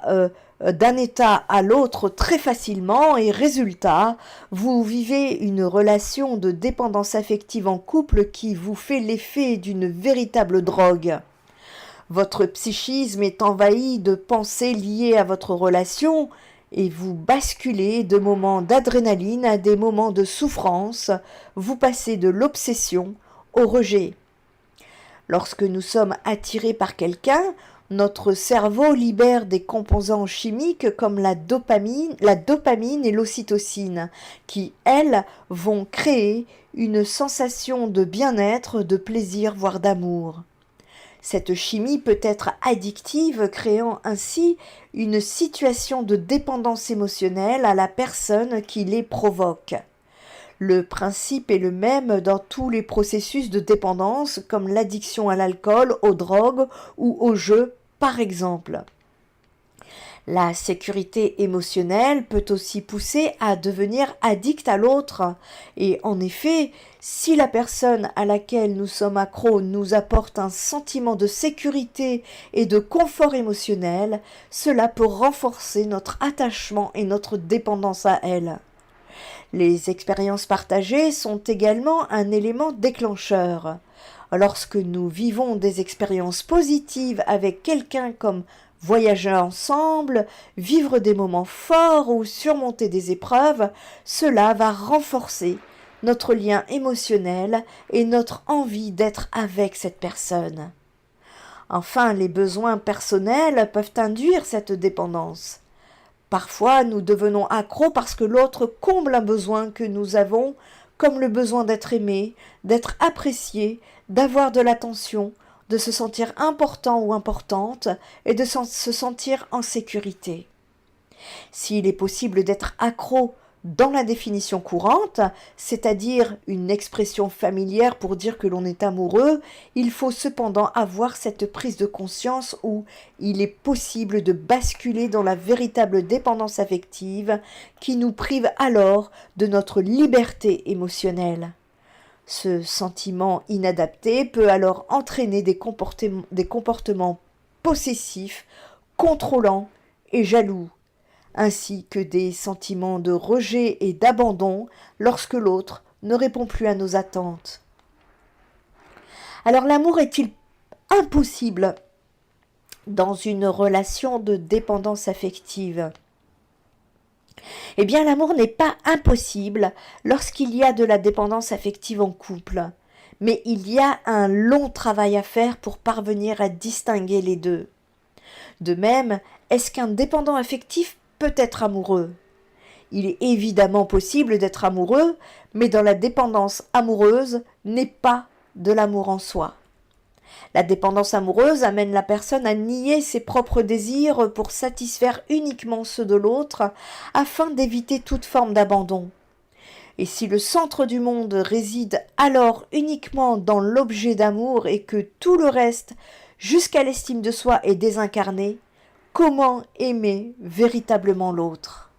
[SPEAKER 1] à l'autre très facilement et résultat, vous vivez une relation de dépendance affective en couple qui vous fait l'effet d'une véritable drogue. Votre psychisme est envahi de pensées liées à votre relation et vous basculez de moments d'adrénaline à des moments de souffrance, vous passez de l'obsession au rejet. Lorsque nous sommes attirés par quelqu'un, notre cerveau libère des composants chimiques comme la dopamine et l'ocytocine, qui, elles, vont créer une sensation de bien-être, de plaisir, voire d'amour. Cette chimie peut être addictive, créant ainsi une situation de dépendance émotionnelle à la personne qui les provoque. Le principe est le même dans tous les processus de dépendance, comme l'addiction à l'alcool, aux drogues ou aux jeux, par exemple. La sécurité émotionnelle peut aussi pousser à devenir addict à l'autre. Et en effet, si la personne à laquelle nous sommes accros nous apporte un sentiment de sécurité et de confort émotionnel, cela peut renforcer notre attachement et notre dépendance à elle. Les expériences partagées sont également un élément déclencheur. Lorsque nous vivons des expériences positives avec quelqu'un comme voyager ensemble, vivre des moments forts ou surmonter des épreuves, cela va renforcer notre lien émotionnel et notre envie d'être avec cette personne. Enfin, les besoins personnels peuvent induire cette dépendance. Parfois, nous devenons accros parce que l'autre comble un besoin que nous avons, comme le besoin d'être aimé, d'être apprécié, d'avoir de l'attention, de se sentir important ou importante et de se sentir en sécurité. S'il est possible d'être accro dans la définition courante, c'est-à-dire une expression familière pour dire que l'on est amoureux, il faut cependant avoir cette prise de conscience où il est possible de basculer dans la véritable dépendance affective qui nous prive alors de notre liberté émotionnelle. Ce sentiment inadapté peut alors entraîner des comportements possessifs, contrôlants et jaloux, ainsi que des sentiments de rejet et d'abandon lorsque l'autre ne répond plus à nos attentes. Alors l'amour est-il impossible dans une relation de dépendance affective ? Eh bien, l'amour n'est pas impossible lorsqu'il y a de la dépendance affective en couple, mais il y a un long travail à faire pour parvenir à distinguer les deux. De même, est-ce qu'un dépendant affectif peut être amoureux ? Il est évidemment possible d'être amoureux, mais dans la dépendance amoureuse n'est pas de l'amour en soi. La dépendance amoureuse amène la personne à nier ses propres désirs pour satisfaire uniquement ceux de l'autre afin d'éviter toute forme d'abandon. Et si le centre du monde réside alors uniquement dans l'objet d'amour et que tout le reste, jusqu'à l'estime de soi, est désincarné, comment aimer véritablement l'autre ?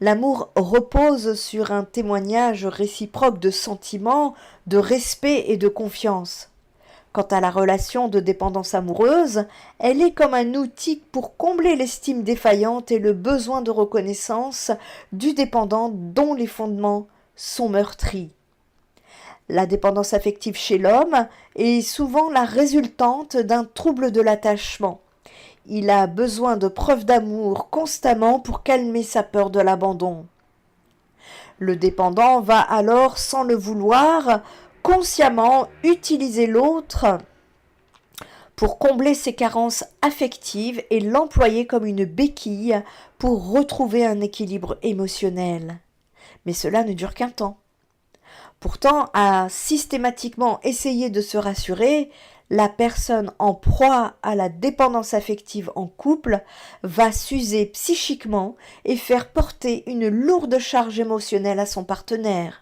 [SPEAKER 1] L'amour repose sur un témoignage réciproque de sentiments, de respect et de confiance. Quant à la relation de dépendance amoureuse, elle est comme un outil pour combler l'estime défaillante et le besoin de reconnaissance du dépendant dont les fondements sont meurtris. La dépendance affective chez l'homme est souvent la résultante d'un trouble de l'attachement. Il a besoin de preuves d'amour constamment pour calmer sa peur de l'abandon. Le dépendant va alors, sans le vouloir, consciemment utiliser l'autre pour combler ses carences affectives et l'employer comme une béquille pour retrouver un équilibre émotionnel. Mais cela ne dure qu'un temps. Pourtant, à systématiquement essayer de se rassurer, la personne en proie à la dépendance affective en couple va s'user psychiquement et faire porter une lourde charge émotionnelle à son partenaire.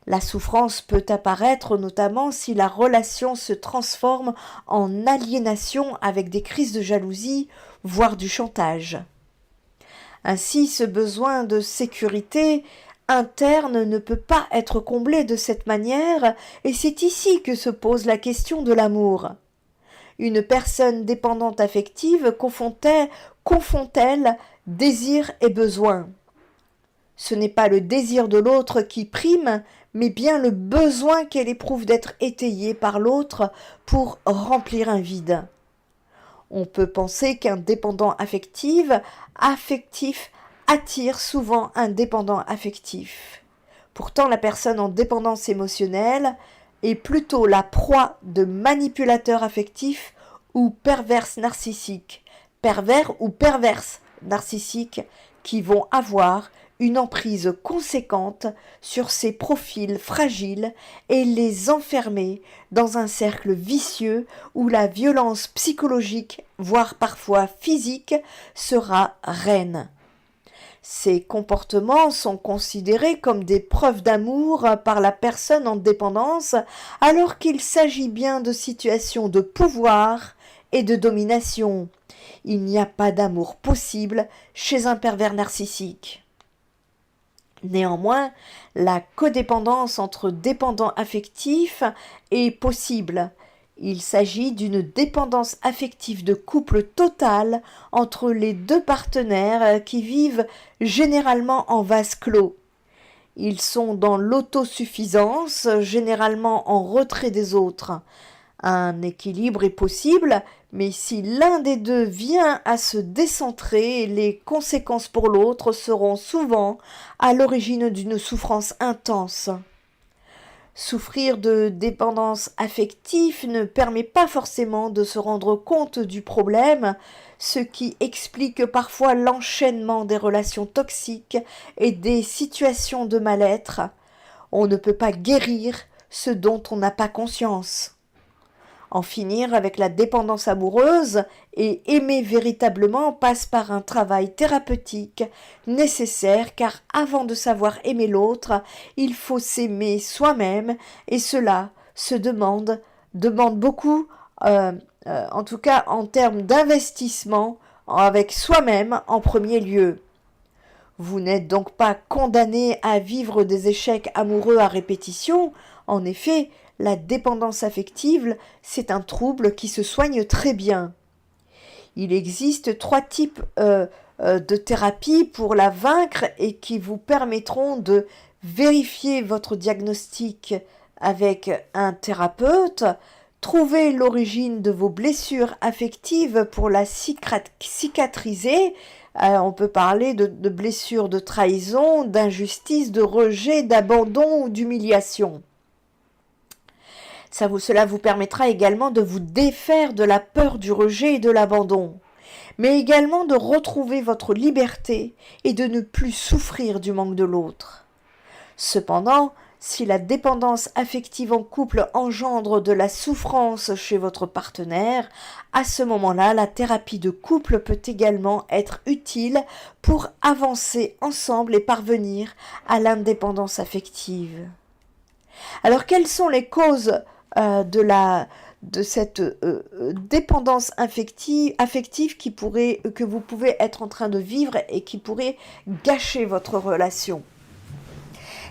[SPEAKER 1] La souffrance peut apparaître notamment si la relation se transforme en aliénation avec des crises de jalousie, voire du chantage. Ainsi, ce besoin de sécurité interne ne peut pas être comblé de cette manière, et c'est ici que se pose la question de l'amour. Une personne dépendante affective confond-elle désir et besoin? Ce n'est pas le désir de l'autre qui prime, mais bien le besoin qu'elle éprouve d'être étayée par l'autre pour remplir un vide. On peut penser qu'un dépendant affectif attire souvent un dépendant affectif. Pourtant, la personne en dépendance émotionnelle est plutôt la proie de manipulateurs affectifs ou pervers narcissiques qui vont avoir une emprise conséquente sur ces profils fragiles et les enfermer dans un cercle vicieux où la violence psychologique, voire parfois physique, sera reine. Ces comportements sont considérés comme des preuves d'amour par la personne en dépendance, alors qu'il s'agit bien de situations de pouvoir et de domination. Il n'y a pas d'amour possible chez un pervers narcissique. Néanmoins, la codépendance entre dépendants affectifs est possible. Il s'agit d'une dépendance affective de couple totale entre les deux partenaires qui vivent généralement en vase clos. Ils sont dans l'autosuffisance, généralement en retrait des autres. Un équilibre est possible, mais si l'un des deux vient à se décentrer, les conséquences pour l'autre seront souvent à l'origine d'une souffrance intense. Souffrir de dépendance affective ne permet pas forcément de se rendre compte du problème, ce qui explique parfois l'enchaînement des relations toxiques et des situations de mal-être. On ne peut pas guérir ce dont on n'a pas conscience. En finir avec la dépendance amoureuse et aimer véritablement passe par un travail thérapeutique nécessaire, car avant de savoir aimer l'autre, il faut s'aimer soi-même, et cela se demande beaucoup, en tout cas en termes d'investissement avec soi-même en premier lieu. Vous n'êtes donc pas condamné à vivre des échecs amoureux à répétition. En effet, la dépendance affective, c'est un trouble qui se soigne très bien. Il existe 3 types de thérapies pour la vaincre et qui vous permettront de vérifier votre diagnostic avec un thérapeute, trouver l'origine de vos blessures affectives pour la cicatriser. On peut parler de blessures de trahison, d'injustice, de rejet, d'abandon ou d'humiliation. Cela vous permettra également de vous défaire de la peur du rejet et de l'abandon, mais également de retrouver votre liberté et de ne plus souffrir du manque de l'autre. Cependant, si la dépendance affective en couple engendre de la souffrance chez votre partenaire, à ce moment-là, la thérapie de couple peut également être utile pour avancer ensemble et parvenir à l'indépendance affective. Alors, quelles sont les causes de cette dépendance affective que vous pouvez être en train de vivre et qui pourrait gâcher votre relation?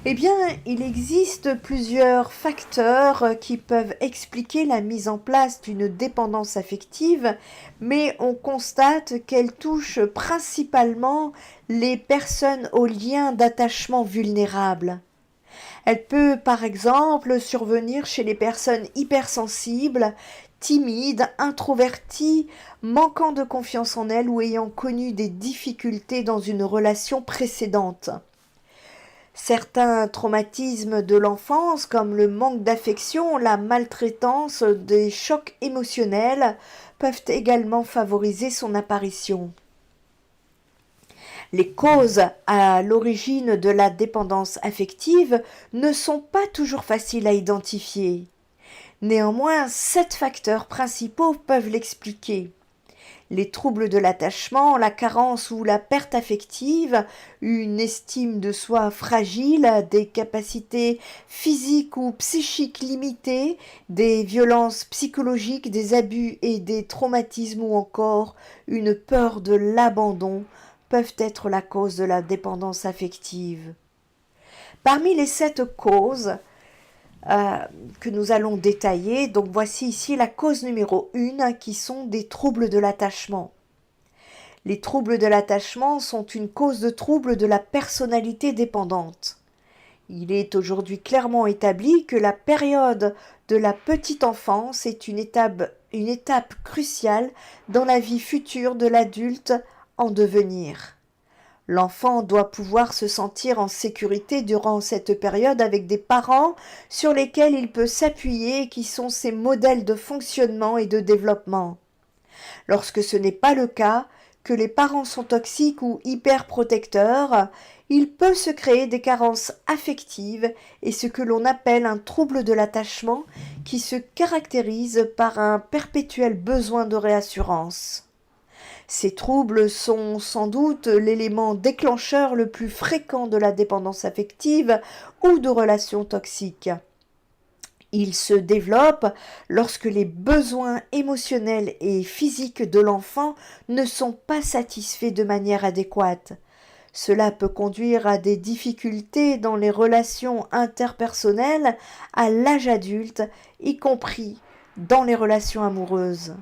[SPEAKER 1] Eh bien, il existe plusieurs facteurs qui peuvent expliquer la mise en place d'une dépendance affective, mais on constate qu'elle touche principalement les personnes aux liens d'attachement vulnérables. Elle peut par exemple survenir chez les personnes hypersensibles, timides, introverties, manquant de confiance en elles ou ayant connu des difficultés dans une relation précédente. Certains traumatismes de l'enfance, comme le manque d'affection, la maltraitance, des chocs émotionnels, peuvent également favoriser son apparition. Les causes à l'origine de la dépendance affective ne sont pas toujours faciles à identifier. Néanmoins, 7 facteurs principaux peuvent l'expliquer. Les troubles de l'attachement, la carence ou la perte affective, une estime de soi fragile, des capacités physiques ou psychiques limitées, des violences psychologiques, des abus et des traumatismes ou encore une peur de l'abandon peuvent être la cause de la dépendance affective. Parmi les 7 causes que nous allons détailler, donc voici ici la cause numéro 1 qui sont des troubles de l'attachement. Les troubles de l'attachement sont une cause de troubles de la personnalité dépendante. Il est aujourd'hui clairement établi que la période de la petite enfance est une étape cruciale dans la vie future de l'adulte en devenir. L'enfant doit pouvoir se sentir en sécurité durant cette période avec des parents sur lesquels il peut s'appuyer et qui sont ses modèles de fonctionnement et de développement. Lorsque ce n'est pas le cas, que les parents sont toxiques ou hyper-protecteurs, il peut se créer des carences affectives et ce que l'on appelle un trouble de l'attachement qui se caractérise par un perpétuel besoin de réassurance. Ces troubles sont sans doute l'élément déclencheur le plus fréquent de la dépendance affective ou de relations toxiques. Ils se développent lorsque les besoins émotionnels et physiques de l'enfant ne sont pas satisfaits de manière adéquate. Cela peut conduire à des difficultés dans les relations interpersonnelles à l'âge adulte, y compris dans les relations amoureuses.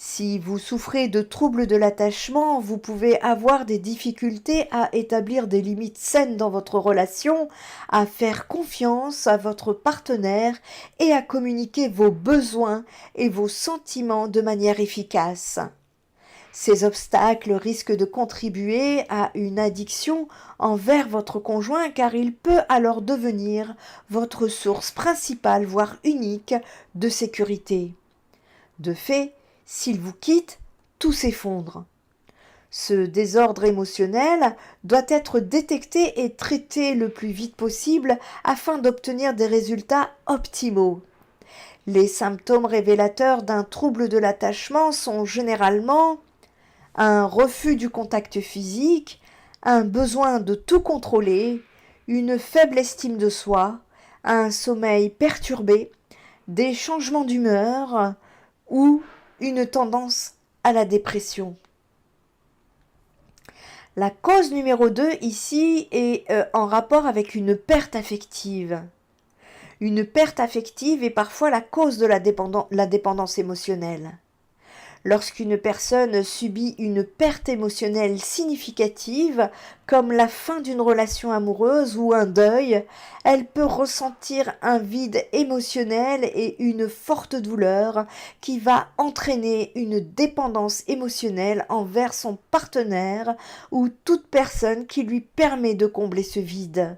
[SPEAKER 1] Si vous souffrez de troubles de l'attachement, vous pouvez avoir des difficultés à établir des limites saines dans votre relation, à faire confiance à votre partenaire et à communiquer vos besoins et vos sentiments de manière efficace. Ces obstacles risquent de contribuer à une addiction envers votre conjoint car il peut alors devenir votre source principale, voire unique, de sécurité. De fait, s'il vous quitte, tout s'effondre. Ce désordre émotionnel doit être détecté et traité le plus vite possible afin d'obtenir des résultats optimaux. Les symptômes révélateurs d'un trouble de l'attachement sont généralement un refus du contact physique, un besoin de tout contrôler, une faible estime de soi, un sommeil perturbé, des changements d'humeur ou une tendance à la dépression. La cause numéro 2 ici est en rapport avec une perte affective. Une perte affective est parfois la cause de la dépendance émotionnelle. Lorsqu'une personne subit une perte émotionnelle significative, comme la fin d'une relation amoureuse ou un deuil, elle peut ressentir un vide émotionnel et une forte douleur qui va entraîner une dépendance émotionnelle envers son partenaire ou toute personne qui lui permet de combler ce vide.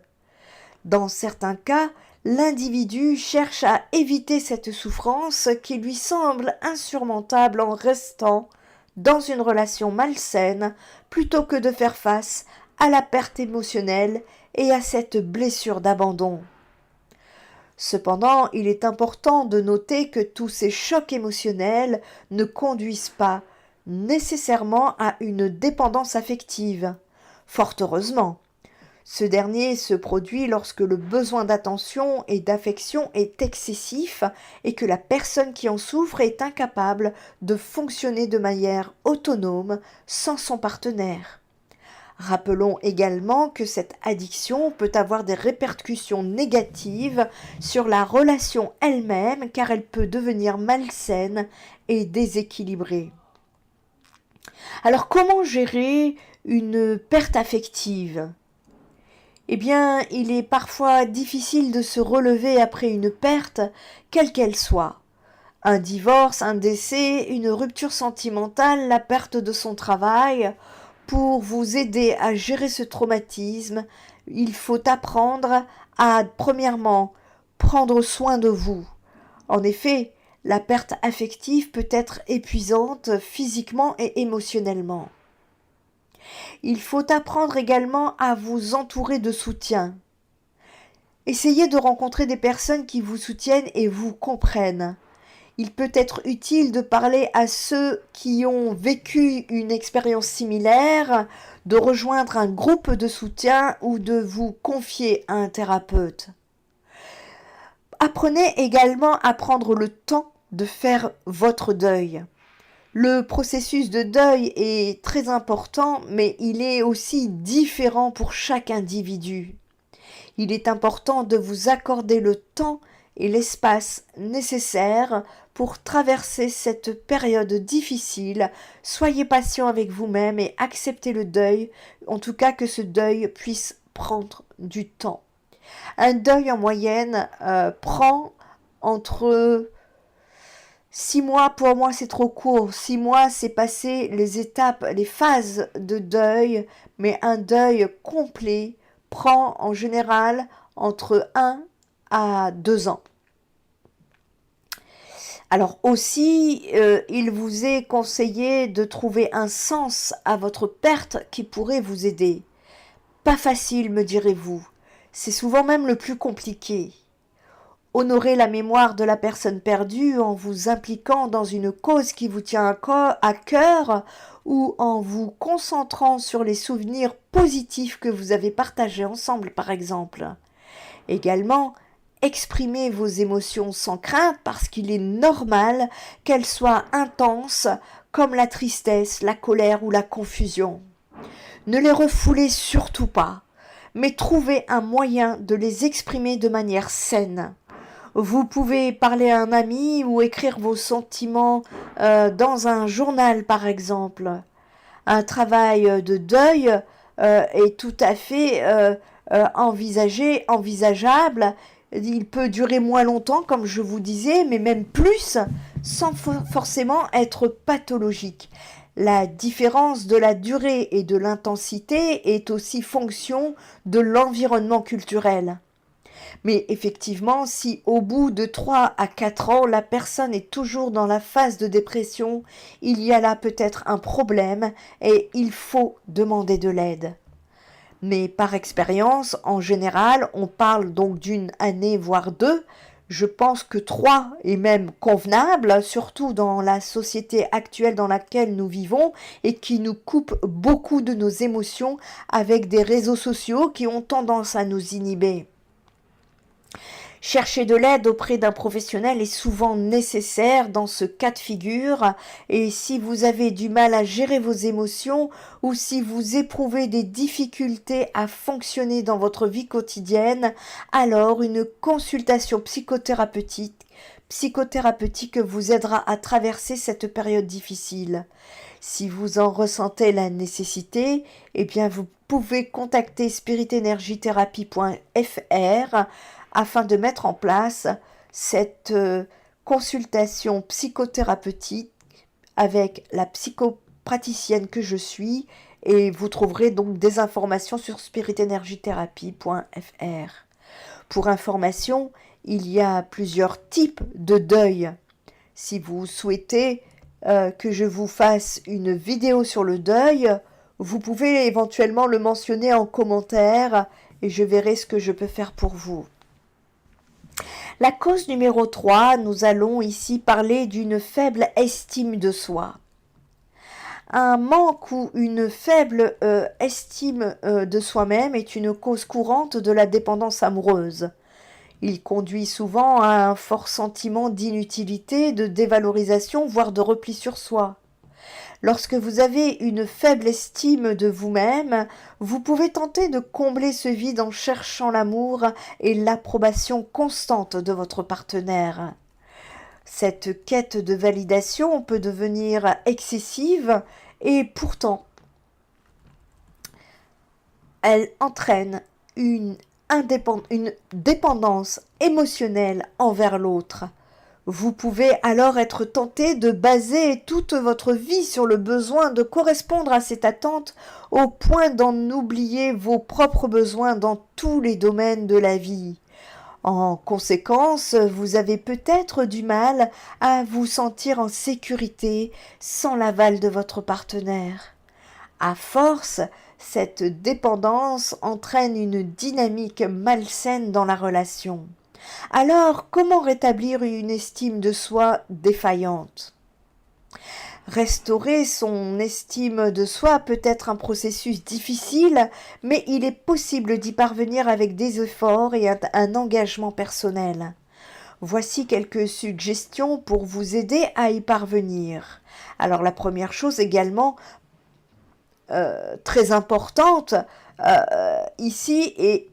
[SPEAKER 1] Dans certains cas, l'individu cherche à éviter cette souffrance qui lui semble insurmontable en restant dans une relation malsaine plutôt que de faire face à la perte émotionnelle et à cette blessure d'abandon. Cependant, il est important de noter que tous ces chocs émotionnels ne conduisent pas nécessairement à une dépendance affective. Fort heureusement. Ce dernier se produit lorsque le besoin d'attention et d'affection est excessif et que la personne qui en souffre est incapable de fonctionner de manière autonome sans son partenaire. Rappelons également que cette addiction peut avoir des répercussions négatives sur la relation elle-même car elle peut devenir malsaine et déséquilibrée. Alors comment gérer une perte affective ? Eh bien, il est parfois difficile de se relever après une perte, quelle qu'elle soit. Un divorce, un décès, une rupture sentimentale, la perte de son travail. Pour vous aider à gérer ce traumatisme, il faut apprendre à, premièrement, prendre soin de vous. En effet, la perte affective peut être épuisante physiquement et émotionnellement. Il faut apprendre également à vous entourer de soutien. Essayez de rencontrer des personnes qui vous soutiennent et vous comprennent. Il peut être utile de parler à ceux qui ont vécu une expérience similaire, de rejoindre un groupe de soutien ou de vous confier à un thérapeute. Apprenez également à prendre le temps de faire votre deuil. Le processus de deuil est très important, mais il est aussi différent pour chaque individu. Il est important de vous accorder le temps et l'espace nécessaires pour traverser cette période difficile. Soyez patient avec vous-même et acceptez le deuil, en tout cas que ce deuil puisse prendre du temps. Un deuil en moyenne prend entre 6 mois, pour moi c'est trop court. 6 mois, c'est passer les étapes, les phases de deuil, mais un deuil complet prend en général entre 1 à 2 ans. Alors aussi, il vous est conseillé de trouver un sens à votre perte qui pourrait vous aider. Pas facile, me direz-vous. C'est souvent même le plus compliqué. Honorez la mémoire de la personne perdue en vous impliquant dans une cause qui vous tient à cœur ou en vous concentrant sur les souvenirs positifs que vous avez partagés ensemble, par exemple. Également, exprimez vos émotions sans crainte parce qu'il est normal qu'elles soient intenses comme la tristesse, la colère ou la confusion. Ne les refoulez surtout pas, mais trouvez un moyen de les exprimer de manière saine. Vous pouvez parler à un ami ou écrire vos sentiments dans un journal, par exemple. Un travail de deuil est tout à fait envisageable. Il peut durer moins longtemps, comme je vous disais, mais même plus, sans forcément être pathologique. La différence de la durée et de l'intensité est aussi fonction de l'environnement culturel. Mais effectivement, si au bout de 3 à 4 ans, la personne est toujours dans la phase de dépression, il y a là peut-être un problème et il faut demander de l'aide. Mais par expérience, en général, on parle donc d'une année, voire 2. Je pense que 3 est même convenable, surtout dans la société actuelle dans laquelle nous vivons et qui nous coupe beaucoup de nos émotions avec des réseaux sociaux qui ont tendance à nous inhiber. Chercher de l'aide auprès d'un professionnel est souvent nécessaire dans ce cas de figure et si vous avez du mal à gérer vos émotions ou si vous éprouvez des difficultés à fonctionner dans votre vie quotidienne, alors une consultation psychothérapeutique vous aidera à traverser cette période difficile. Si vous en ressentez la nécessité, eh bien vous pouvez contacter spiritenergytherapy.fr afin de mettre en place cette consultation psychothérapeutique avec la psychopraticienne que je suis et vous trouverez donc des informations sur spiritenergytherapy.fr. Pour information, il y a plusieurs types de deuil. Si vous souhaitez que je vous fasse une vidéo sur le deuil, vous pouvez éventuellement le mentionner en commentaire et je verrai ce que je peux faire pour vous. La cause numéro 3, nous allons ici parler d'une faible estime de soi. Un manque ou une faible estime de soi-même est une cause courante de la dépendance amoureuse. Il conduit souvent à un fort sentiment d'inutilité, de dévalorisation, voire de repli sur soi. Lorsque vous avez une faible estime de vous-même, vous pouvez tenter de combler ce vide en cherchant l'amour et l'approbation constante de votre partenaire. Cette quête de validation peut devenir excessive et pourtant, elle entraîne une dépendance émotionnelle envers l'autre. Vous pouvez alors être tenté de baser toute votre vie sur le besoin de correspondre à cette attente au point d'en oublier vos propres besoins dans tous les domaines de la vie. En conséquence, vous avez peut-être du mal à vous sentir en sécurité sans l'aval de votre partenaire. À force, cette dépendance entraîne une dynamique malsaine dans la relation. Alors, comment rétablir une estime de soi défaillante? Restaurer son estime de soi peut être un processus difficile, mais il est possible d'y parvenir avec des efforts et un engagement personnel. Voici quelques suggestions pour vous aider à y parvenir. Alors la première chose également très importante ici est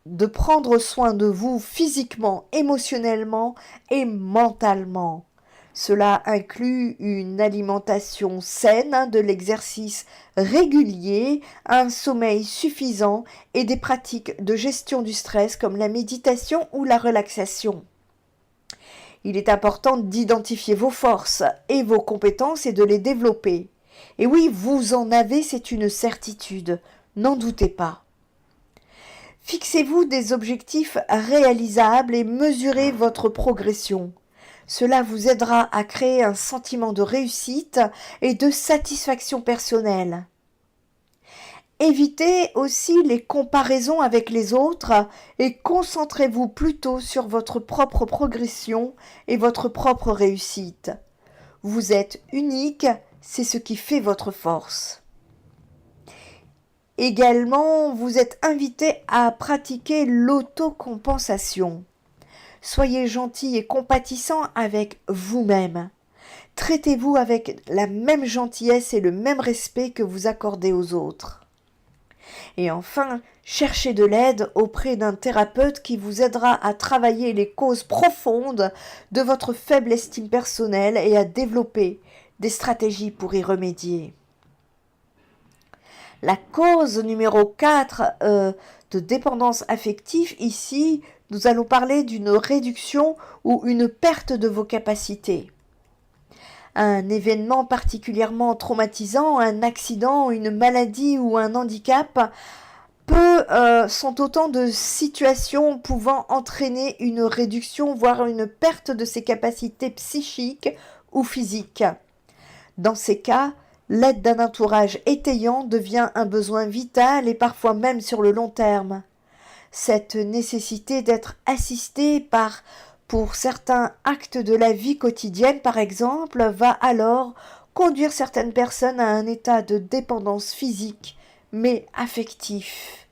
[SPEAKER 1] de prendre soin de vous physiquement, émotionnellement et mentalement. Cela inclut une alimentation saine, de l'exercice régulier, un sommeil suffisant et des pratiques de gestion du stress comme la méditation ou la relaxation. Il est important d'identifier vos forces et vos compétences et de les développer. Et oui, vous en avez, c'est une certitude, n'en doutez pas. Fixez-vous des objectifs réalisables et mesurez votre progression. Cela vous aidera à créer un sentiment de réussite et de satisfaction personnelle. Évitez aussi les comparaisons avec les autres et concentrez-vous plutôt sur votre propre progression et votre propre réussite. Vous êtes unique, c'est ce qui fait votre force. Également, vous êtes invité à pratiquer l'autocompensation. Soyez gentil et compatissant avec vous-même. Traitez-vous avec la même gentillesse et le même respect que vous accordez aux autres. Et enfin, cherchez de l'aide auprès d'un thérapeute qui vous aidera à travailler les causes profondes de votre faible estime personnelle et à développer des stratégies pour y remédier. La cause numéro 4 de dépendance affective, ici, nous allons parler d'une réduction ou une perte de vos capacités. Un événement particulièrement traumatisant, un accident, une maladie ou un handicap sont autant de situations pouvant entraîner une réduction, voire une perte de ses capacités psychiques ou physiques. Dans ces cas, l'aide d'un entourage étayant devient un besoin vital et parfois même sur le long terme. Cette nécessité d'être assisté pour certains actes de la vie quotidienne, par exemple, va alors conduire certaines personnes à un état de dépendance physique, mais affectif.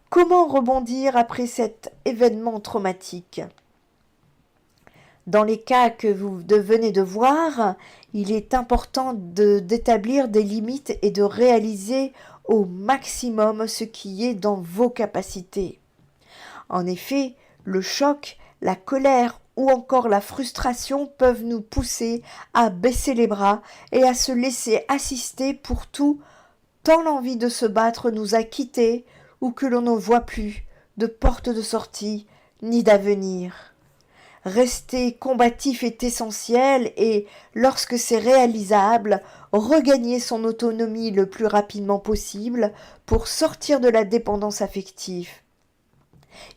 [SPEAKER 1] Comment rebondir après cet événement traumatique ? Dans les cas que vous venez de voir, il est important d'établir des limites et de réaliser au maximum ce qui est dans vos capacités. En effet, le choc, la colère ou encore la frustration peuvent nous pousser à baisser les bras et à se laisser assister pour tout, tant l'envie de se battre nous a quittés ou que l'on ne voit plus de porte de sortie ni d'avenir. Rester combatif est essentiel et, lorsque c'est réalisable, regagner son autonomie le plus rapidement possible pour sortir de la dépendance affective.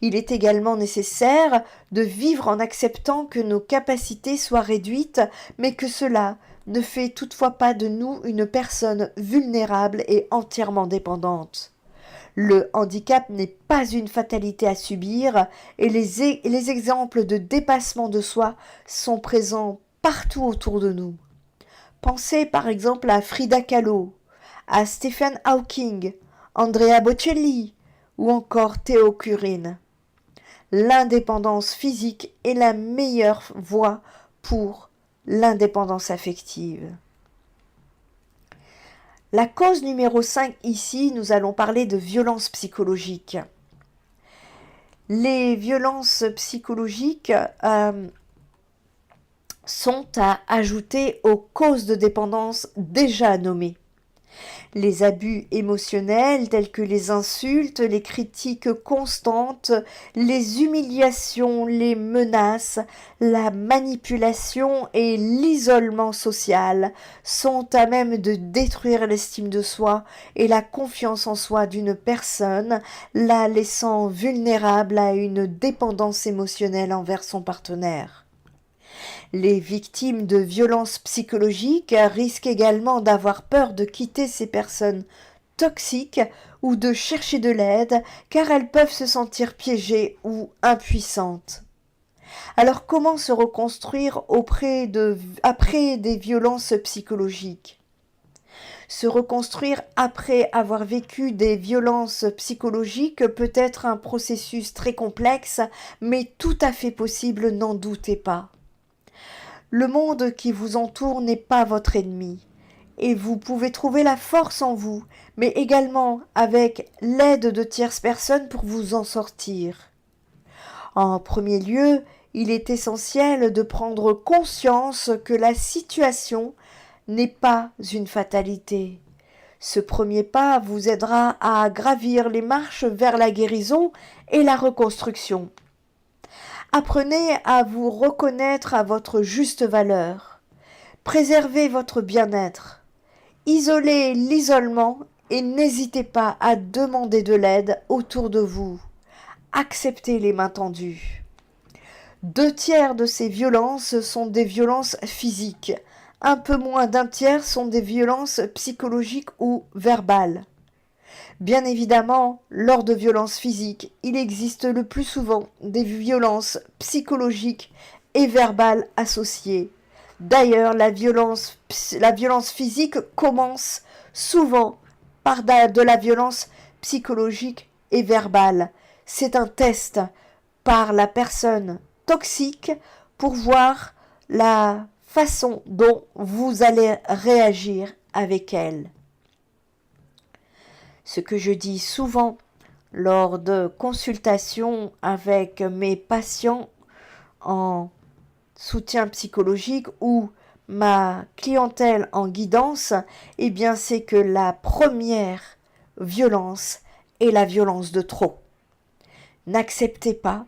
[SPEAKER 1] Il est également nécessaire de vivre en acceptant que nos capacités soient réduites, mais que cela ne fait toutefois pas de nous une personne vulnérable et entièrement dépendante. Le handicap n'est pas une fatalité à subir et les exemples de dépassement de soi sont présents partout autour de nous. Pensez par exemple à Frida Kahlo, à Stephen Hawking, Andrea Bocelli ou encore Theo Curin. L'indépendance physique est la meilleure voie pour l'indépendance affective. La cause numéro 5 ici, nous allons parler de violences psychologiques. Les violences psychologiques sont à ajouter aux causes de dépendance déjà nommées. Les abus émotionnels tels que les insultes, les critiques constantes, les humiliations, les menaces, la manipulation et l'isolement social sont à même de détruire l'estime de soi et la confiance en soi d'une personne, la laissant vulnérable à une dépendance émotionnelle envers son partenaire. Les victimes de violences psychologiques risquent également d'avoir peur de quitter ces personnes toxiques ou de chercher de l'aide car elles peuvent se sentir piégées ou impuissantes. Alors comment se reconstruire après des violences psychologiques? Se reconstruire après avoir vécu des violences psychologiques peut être un processus très complexe, mais tout à fait possible, n'en doutez pas. Le monde qui vous entoure n'est pas votre ennemi, et vous pouvez trouver la force en vous, mais également avec l'aide de tierces personnes pour vous en sortir. En premier lieu, il est essentiel de prendre conscience que la situation n'est pas une fatalité. Ce premier pas vous aidera à gravir les marches vers la guérison et la reconstruction. Apprenez à vous reconnaître à votre juste valeur. Préservez votre bien-être. Isolez l'isolement et n'hésitez pas à demander de l'aide autour de vous. Acceptez les mains tendues. 2/3 de ces violences sont des violences physiques. Un peu moins d'1/3 sont des violences psychologiques ou verbales. Bien évidemment, lors de violences physiques, il existe le plus souvent des violences psychologiques et verbales associées. D'ailleurs, la violence physique commence souvent par de la violence psychologique et verbale. C'est un test par la personne toxique pour voir la façon dont vous allez réagir avec elle. Ce que je dis souvent lors de consultations avec mes patients en soutien psychologique ou ma clientèle en guidance, eh bien c'est que la première violence est la violence de trop. N'acceptez pas,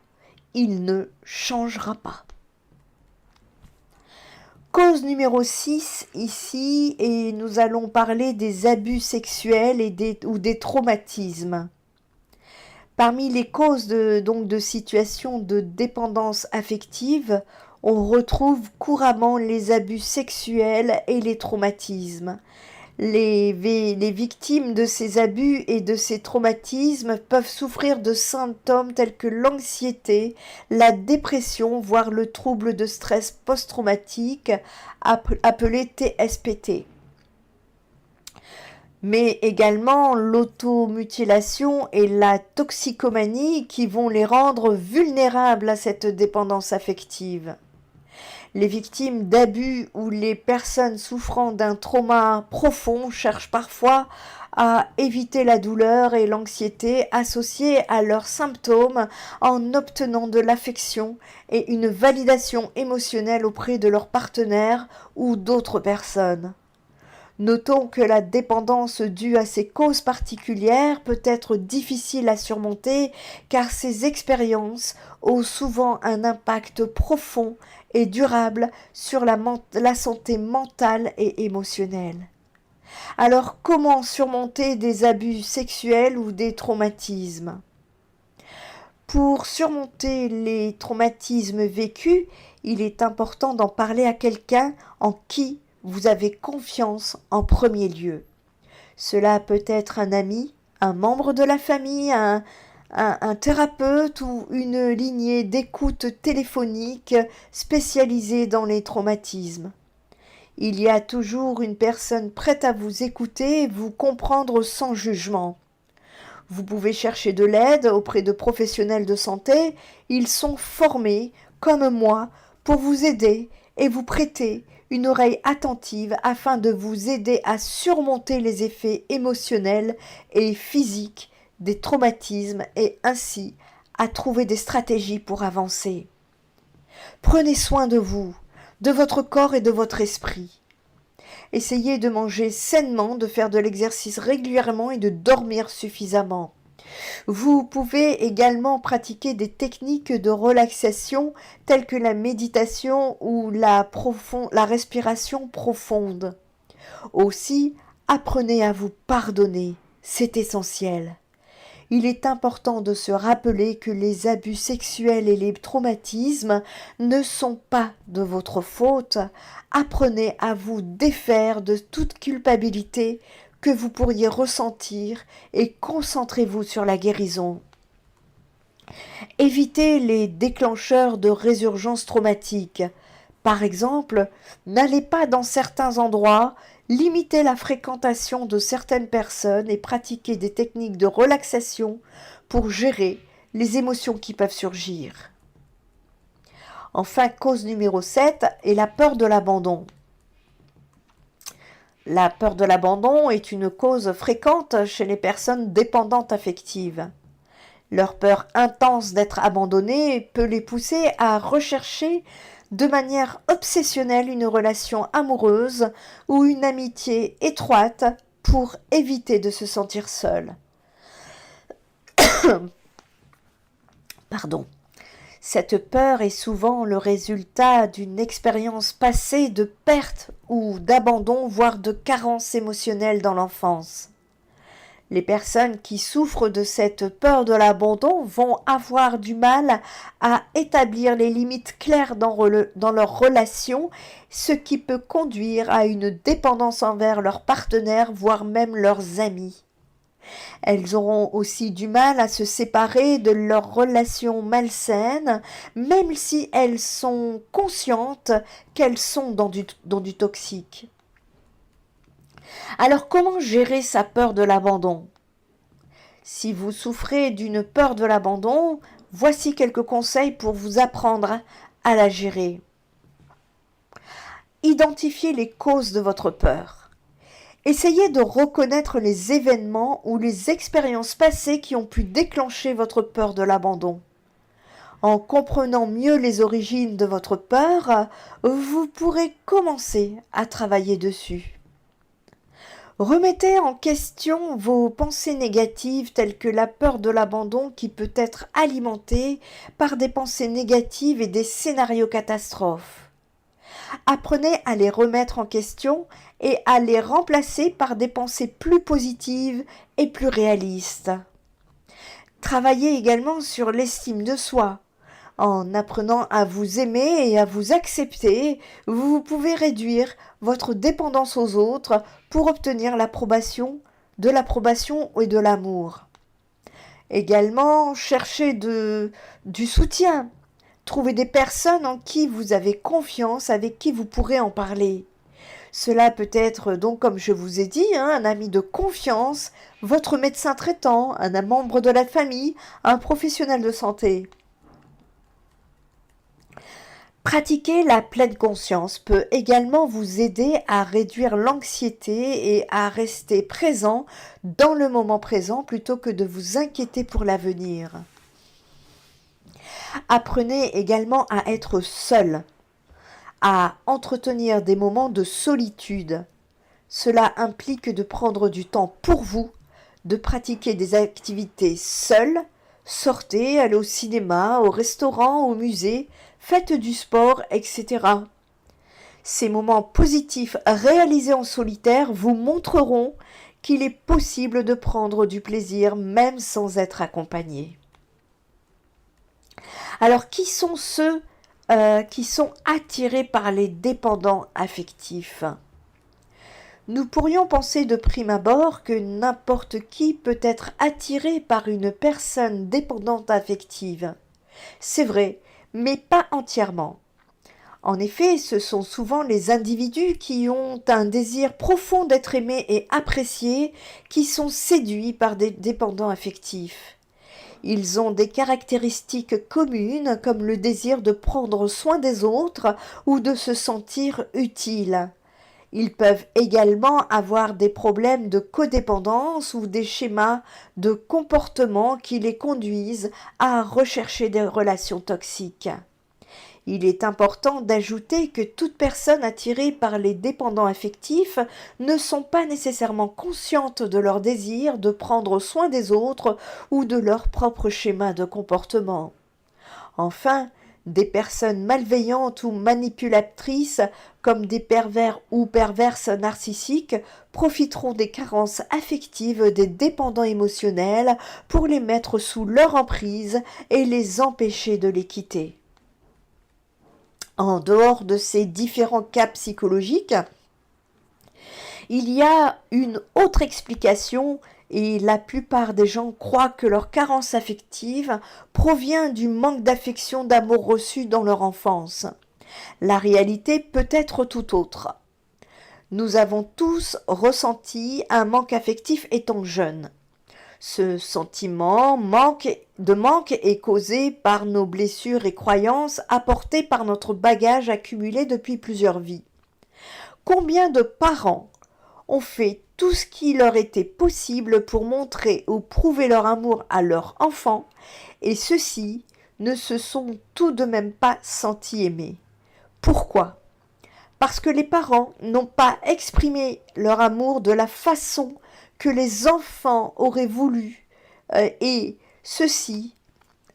[SPEAKER 1] il ne changera pas. Cause numéro 6 ici, et nous allons parler des abus sexuels ou des traumatismes. Parmi les causes de situations de dépendance affective, on retrouve couramment les abus sexuels et les traumatismes. Les victimes de ces abus et de ces traumatismes peuvent souffrir de symptômes tels que l'anxiété, la dépression, voire le trouble de stress post-traumatique appelé TSPT. Mais également l'automutilation et la toxicomanie qui vont les rendre vulnérables à cette dépendance affective. Les victimes d'abus ou les personnes souffrant d'un trauma profond cherchent parfois à éviter la douleur et l'anxiété associées à leurs symptômes en obtenant de l'affection et une validation émotionnelle auprès de leur partenaire ou d'autres personnes. Notons que la dépendance due à ces causes particulières peut être difficile à surmonter car ces expériences ont souvent un impact profond et durable sur la santé mentale et émotionnelle. Alors comment surmonter des abus sexuels ou des traumatismes? Pour surmonter les traumatismes vécus, il est important d'en parler à quelqu'un en qui vous avez confiance en premier lieu. Cela peut être un ami, un membre de la famille, un thérapeute ou une lignée d'écoute téléphonique spécialisée dans les traumatismes. Il y a toujours une personne prête à vous écouter et vous comprendre sans jugement. Vous pouvez chercher de l'aide auprès de professionnels de santé. Ils sont formés, comme moi, pour vous aider et vous prêter une oreille attentive afin de vous aider à surmonter les effets émotionnels et physiques des traumatismes et ainsi à trouver des stratégies pour avancer. Prenez soin de vous, de votre corps et de votre esprit. Essayez de manger sainement, de faire de l'exercice régulièrement et de dormir suffisamment. Vous pouvez également pratiquer des techniques de relaxation telles que la méditation ou la respiration profonde. Aussi, apprenez à vous pardonner, c'est essentiel. Il est important de se rappeler que les abus sexuels et les traumatismes ne sont pas de votre faute. Apprenez à vous défaire de toute culpabilité que vous pourriez ressentir et concentrez-vous sur la guérison. Évitez les déclencheurs de résurgence traumatique. Par exemple, n'allez pas dans certains endroits, limitez la fréquentation de certaines personnes et pratiquez des techniques de relaxation pour gérer les émotions qui peuvent surgir. Enfin, cause numéro 7 est la peur de l'abandon. La peur de l'abandon est une cause fréquente chez les personnes dépendantes affectives. Leur peur intense d'être abandonnées peut les pousser à rechercher de manière obsessionnelle une relation amoureuse ou une amitié étroite pour éviter de se sentir seul. Pardon. Cette peur est souvent le résultat d'une expérience passée de perte ou d'abandon, voire de carence émotionnelle dans l'enfance. Les personnes qui souffrent de cette peur de l'abandon vont avoir du mal à établir les limites claires dans leur relation, ce qui peut conduire à une dépendance envers leurs partenaires, voire même leurs amis. Elles auront aussi du mal à se séparer de leurs relations malsaines, même si elles sont conscientes qu'elles sont dans du toxique. Alors comment gérer sa peur de l'abandon ? Si vous souffrez d'une peur de l'abandon, voici quelques conseils pour vous apprendre à la gérer. Identifiez les causes de votre peur. Essayez de reconnaître les événements ou les expériences passées qui ont pu déclencher votre peur de l'abandon. En comprenant mieux les origines de votre peur, vous pourrez commencer à travailler dessus. Remettez en question vos pensées négatives telles que la peur de l'abandon qui peut être alimentée par des pensées négatives et des scénarios catastrophes. Apprenez à les remettre en question et à les remplacer par des pensées plus positives et plus réalistes. Travaillez également sur l'estime de soi. En apprenant à vous aimer et à vous accepter, vous pouvez réduire votre dépendance aux autres pour obtenir de l'approbation et de l'amour. Également, cherchez du soutien. Trouvez des personnes en qui vous avez confiance, avec qui vous pourrez en parler. Cela peut être donc, comme je vous ai dit, un ami de confiance, votre médecin traitant, un membre de la famille, un professionnel de santé. Pratiquer la pleine conscience peut également vous aider à réduire l'anxiété et à rester présent dans le moment présent plutôt que de vous inquiéter pour l'avenir. Apprenez également à être seul, à entretenir des moments de solitude. Cela implique de prendre du temps pour vous, de pratiquer des activités seules. Sortez, allez au cinéma, au restaurant, au musée, faites du sport, etc. Ces moments positifs réalisés en solitaire vous montreront qu'il est possible de prendre du plaisir même sans être accompagné. Alors, qui sont ceux qui sont attirés par les dépendants affectifs ? Nous pourrions penser de prime abord que n'importe qui peut être attiré par une personne dépendante affective. C'est vrai, mais pas entièrement. En effet, ce sont souvent les individus qui ont un désir profond d'être aimés et appréciés qui sont séduits par des dépendants affectifs. Ils ont des caractéristiques communes comme le désir de prendre soin des autres ou de se sentir utile. Ils peuvent également avoir des problèmes de codépendance ou des schémas de comportement qui les conduisent à rechercher des relations toxiques. Il est important d'ajouter que toute personne attirée par les dépendants affectifs ne sont pas nécessairement conscientes de leur désir de prendre soin des autres ou de leur propre schéma de comportement. Enfin, des personnes malveillantes ou manipulatrices, comme des pervers ou perverses narcissiques, profiteront des carences affectives des dépendants émotionnels pour les mettre sous leur emprise et les empêcher de les quitter. En dehors de ces différents cas psychologiques, il y a une autre explication et la plupart des gens croient que leur carence affective provient du manque d'affection, d'amour reçu dans leur enfance. La réalité peut être tout autre. Nous avons tous ressenti un manque affectif étant jeunes. Ce sentiment de manque est causé par nos blessures et croyances apportées par notre bagage accumulé depuis plusieurs vies. Combien de parents ont fait tout ce qui leur était possible pour montrer ou prouver leur amour à leur enfant, et ceux-ci ne se sont tout de même pas sentis aimés. Pourquoi ? Parce que les parents n'ont pas exprimé leur amour de la façon que les enfants auraient voulu, et ceux-ci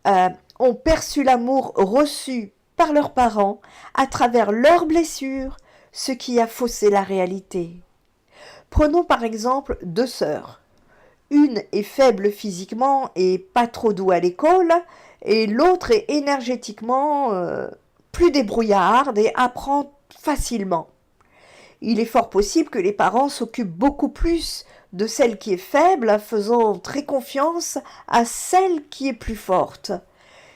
[SPEAKER 1] ont perçu l'amour reçu par leurs parents à travers leurs blessures, ce qui a faussé la réalité. Prenons par exemple 2 sœurs. Une est faible physiquement et pas trop douée à l'école, et l'autre est énergétiquement plus débrouillarde et apprend facilement. Il est fort possible que les parents s'occupent beaucoup plus de celle qui est faible, faisant très confiance à celle qui est plus forte.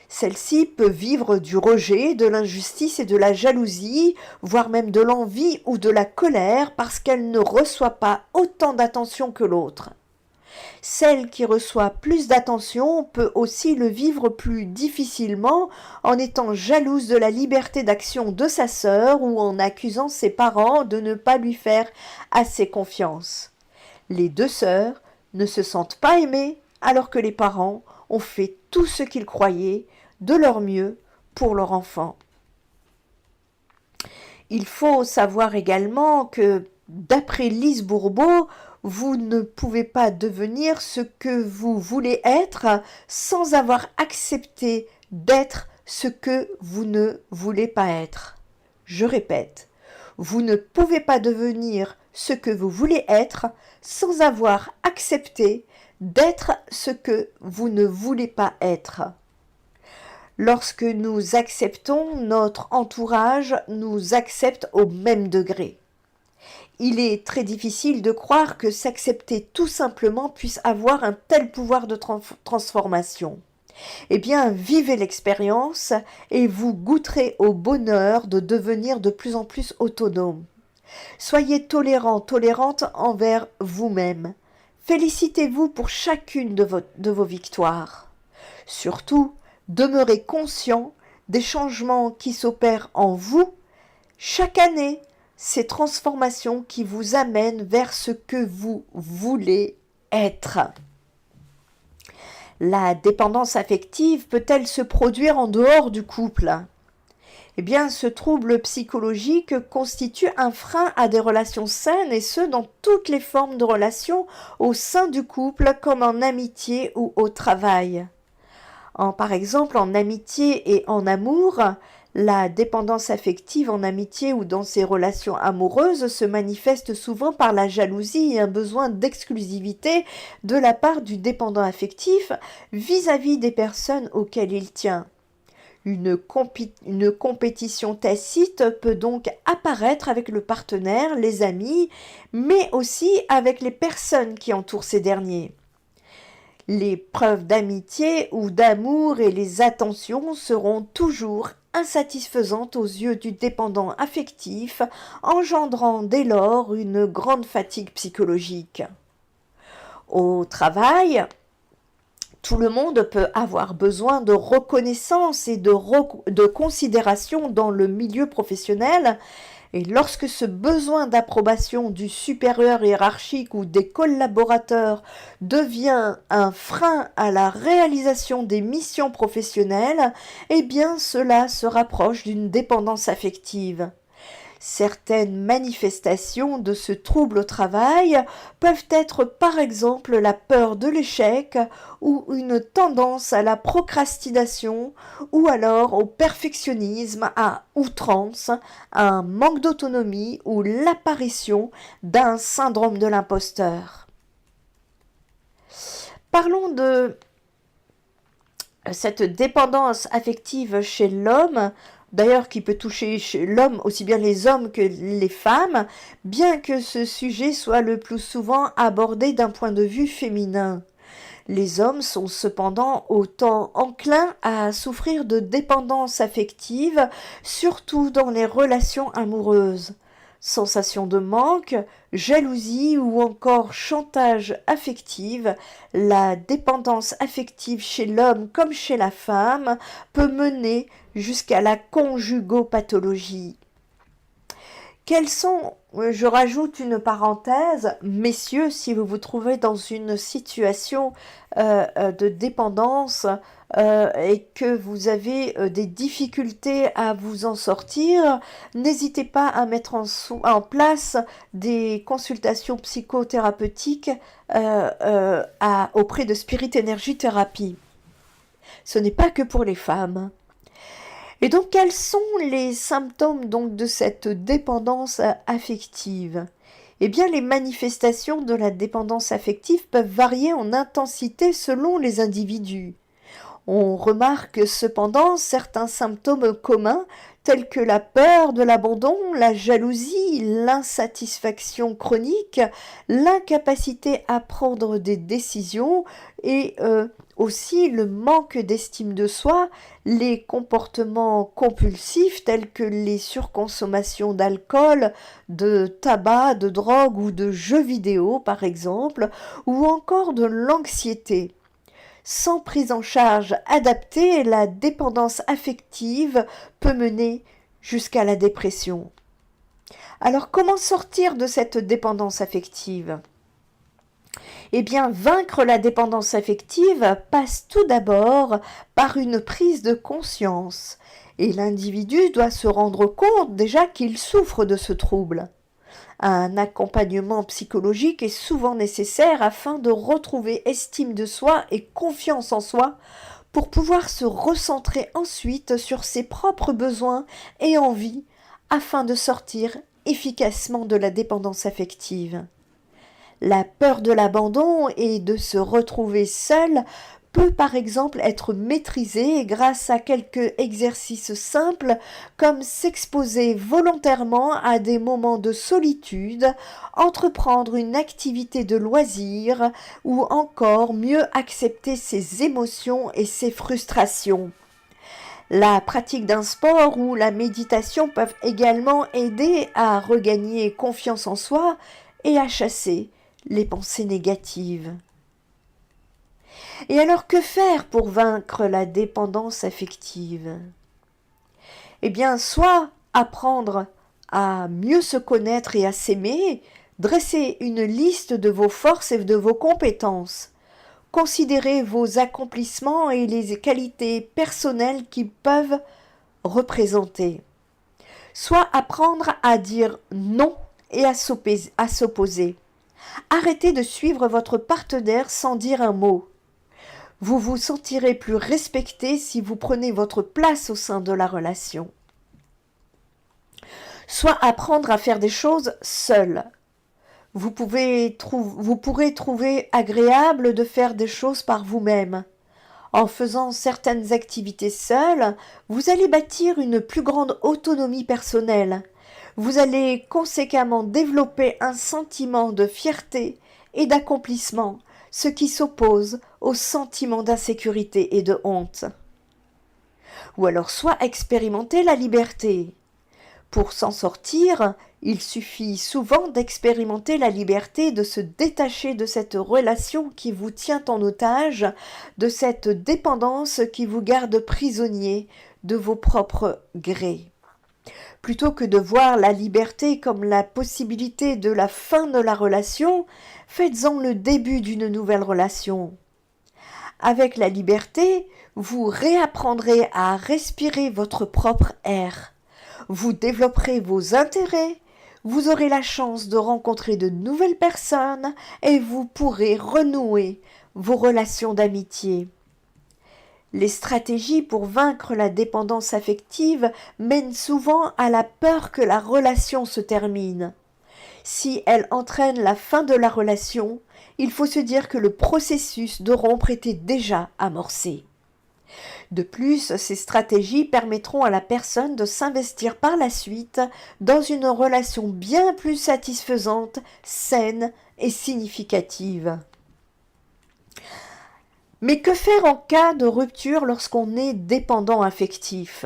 [SPEAKER 1] Celle-ci peut vivre du rejet, de l'injustice et de la jalousie, voire même de l'envie ou de la colère parce qu'elle ne reçoit pas autant d'attention que l'autre. Celle qui reçoit plus d'attention peut aussi le vivre plus difficilement en étant jalouse de la liberté d'action de sa sœur ou en accusant ses parents de ne pas lui faire assez confiance. Les 2 sœurs ne se sentent pas aimées alors que les parents ont fait tout ce qu'ils croyaient de leur mieux pour leur enfant. Il faut savoir également que, d'après Lise Bourbeau, vous ne pouvez pas devenir ce que vous voulez être sans avoir accepté d'être ce que vous ne voulez pas être. Je répète, vous ne pouvez pas devenir ce que vous voulez être sans avoir accepté d'être ce que vous ne voulez pas être. Lorsque nous acceptons, notre entourage nous accepte au même degré. Il est très difficile de croire que s'accepter tout simplement puisse avoir un tel pouvoir de transformation. Eh bien, vivez l'expérience et vous goûterez au bonheur de devenir de plus en plus autonome. Soyez tolérante envers vous-même. Félicitez-vous pour chacune de vos victoires. Surtout, demeurez conscient des changements qui s'opèrent en vous chaque année, ces transformations qui vous amènent vers ce que vous voulez être. La dépendance affective peut-elle se produire en dehors du couple ? Eh bien, ce trouble psychologique constitue un frein à des relations saines et ce, dans toutes les formes de relations au sein du couple comme en amitié ou au travail. Par exemple, en amitié et en amour, la dépendance affective en amitié ou dans ses relations amoureuses se manifeste souvent par la jalousie et un besoin d'exclusivité de la part du dépendant affectif vis-à-vis des personnes auxquelles il tient. Une compétition tacite peut donc apparaître avec le partenaire, les amis, mais aussi avec les personnes qui entourent ces derniers. Les preuves d'amitié ou d'amour et les attentions seront toujours insatisfaisantes aux yeux du dépendant affectif, engendrant dès lors une grande fatigue psychologique. Au travail, tout le monde peut avoir besoin de reconnaissance et de considération dans le milieu professionnel, Et lorsque ce besoin d'approbation du supérieur hiérarchique ou des collaborateurs devient un frein à la réalisation des missions professionnelles, eh bien cela se rapproche d'une dépendance affective. Certaines manifestations de ce trouble au travail peuvent être par exemple la peur de l'échec ou une tendance à la procrastination ou alors au perfectionnisme à outrance, un manque d'autonomie ou l'apparition d'un syndrome de l'imposteur. Parlons de cette dépendance affective chez l'homme, d'ailleurs qui peut toucher chez l'homme aussi bien les hommes que les femmes, bien que ce sujet soit le plus souvent abordé d'un point de vue féminin. Les hommes sont cependant autant enclins à souffrir de dépendance affective, surtout dans les relations amoureuses. Sensation de manque, jalousie ou encore chantage affectif, la dépendance affective chez l'homme comme chez la femme peut mener jusqu'à la conjugopathologie. Quels sont, je rajoute une parenthèse, messieurs, si vous vous trouvez dans une situation de dépendance et que vous avez des difficultés à vous en sortir, n'hésitez pas à mettre en place des consultations psychothérapeutiques auprès de Spirit Energy Therapy. Ce n'est pas que pour les femmes. Et donc, quels sont les symptômes donc de cette dépendance affective ? Eh bien, les manifestations de la dépendance affective peuvent varier en intensité selon les individus. On remarque cependant certains symptômes communs tels que la peur de l'abandon, la jalousie, l'insatisfaction chronique, l'incapacité à prendre des décisions et aussi le manque d'estime de soi, les comportements compulsifs tels que les surconsommations d'alcool, de tabac, de drogue ou de jeux vidéo par exemple, ou encore de l'anxiété. Sans prise en charge adaptée, la dépendance affective peut mener jusqu'à la dépression. Alors comment sortir de cette dépendance affective ? Eh bien, vaincre la dépendance affective passe tout d'abord par une prise de conscience. Et l'individu doit se rendre compte déjà qu'il souffre de ce trouble. Un accompagnement psychologique est souvent nécessaire afin de retrouver estime de soi et confiance en soi pour pouvoir se recentrer ensuite sur ses propres besoins et envies afin de sortir efficacement de la dépendance affective. La peur de l'abandon et de se retrouver seul peut par exemple être maîtrisée grâce à quelques exercices simples comme s'exposer volontairement à des moments de solitude, entreprendre une activité de loisir ou encore mieux accepter ses émotions et ses frustrations. La pratique d'un sport ou la méditation peuvent également aider à regagner confiance en soi et à chasser les pensées négatives. Et alors que faire pour vaincre la dépendance affective ? Eh bien, soit apprendre à mieux se connaître et à s'aimer, dresser une liste de vos forces et de vos compétences, considérer vos accomplissements et les qualités personnelles qu'ils peuvent représenter. Soit apprendre à dire non et à s'opposer. Arrêtez de suivre votre partenaire sans dire un mot. Vous vous sentirez plus respecté si vous prenez votre place au sein de la relation. Soit apprendre à faire des choses seul. Vous pourrez trouver agréable de faire des choses par vous-même. En faisant certaines activités seules, vous allez bâtir une plus grande autonomie personnelle. Vous allez conséquemment développer un sentiment de fierté et d'accomplissement, ce qui s'oppose au sentiment d'insécurité et de honte. Ou alors soit expérimenter la liberté. Pour s'en sortir, il suffit souvent d'expérimenter la liberté de se détacher de cette relation qui vous tient en otage, de cette dépendance qui vous garde prisonnier de vos propres grés. Plutôt que de voir la liberté comme la possibilité de la fin de la relation, faites-en le début d'une nouvelle relation. Avec la liberté, vous réapprendrez à respirer votre propre air. Vous développerez vos intérêts, vous aurez la chance de rencontrer de nouvelles personnes et vous pourrez renouer vos relations d'amitié. Les stratégies pour vaincre la dépendance affective mènent souvent à la peur que la relation se termine. Si elle entraîne la fin de la relation, il faut se dire que le processus de rompre était déjà amorcé. De plus, ces stratégies permettront à la personne de s'investir par la suite dans une relation bien plus satisfaisante, saine et significative. Mais que faire en cas de rupture lorsqu'on est dépendant affectif ?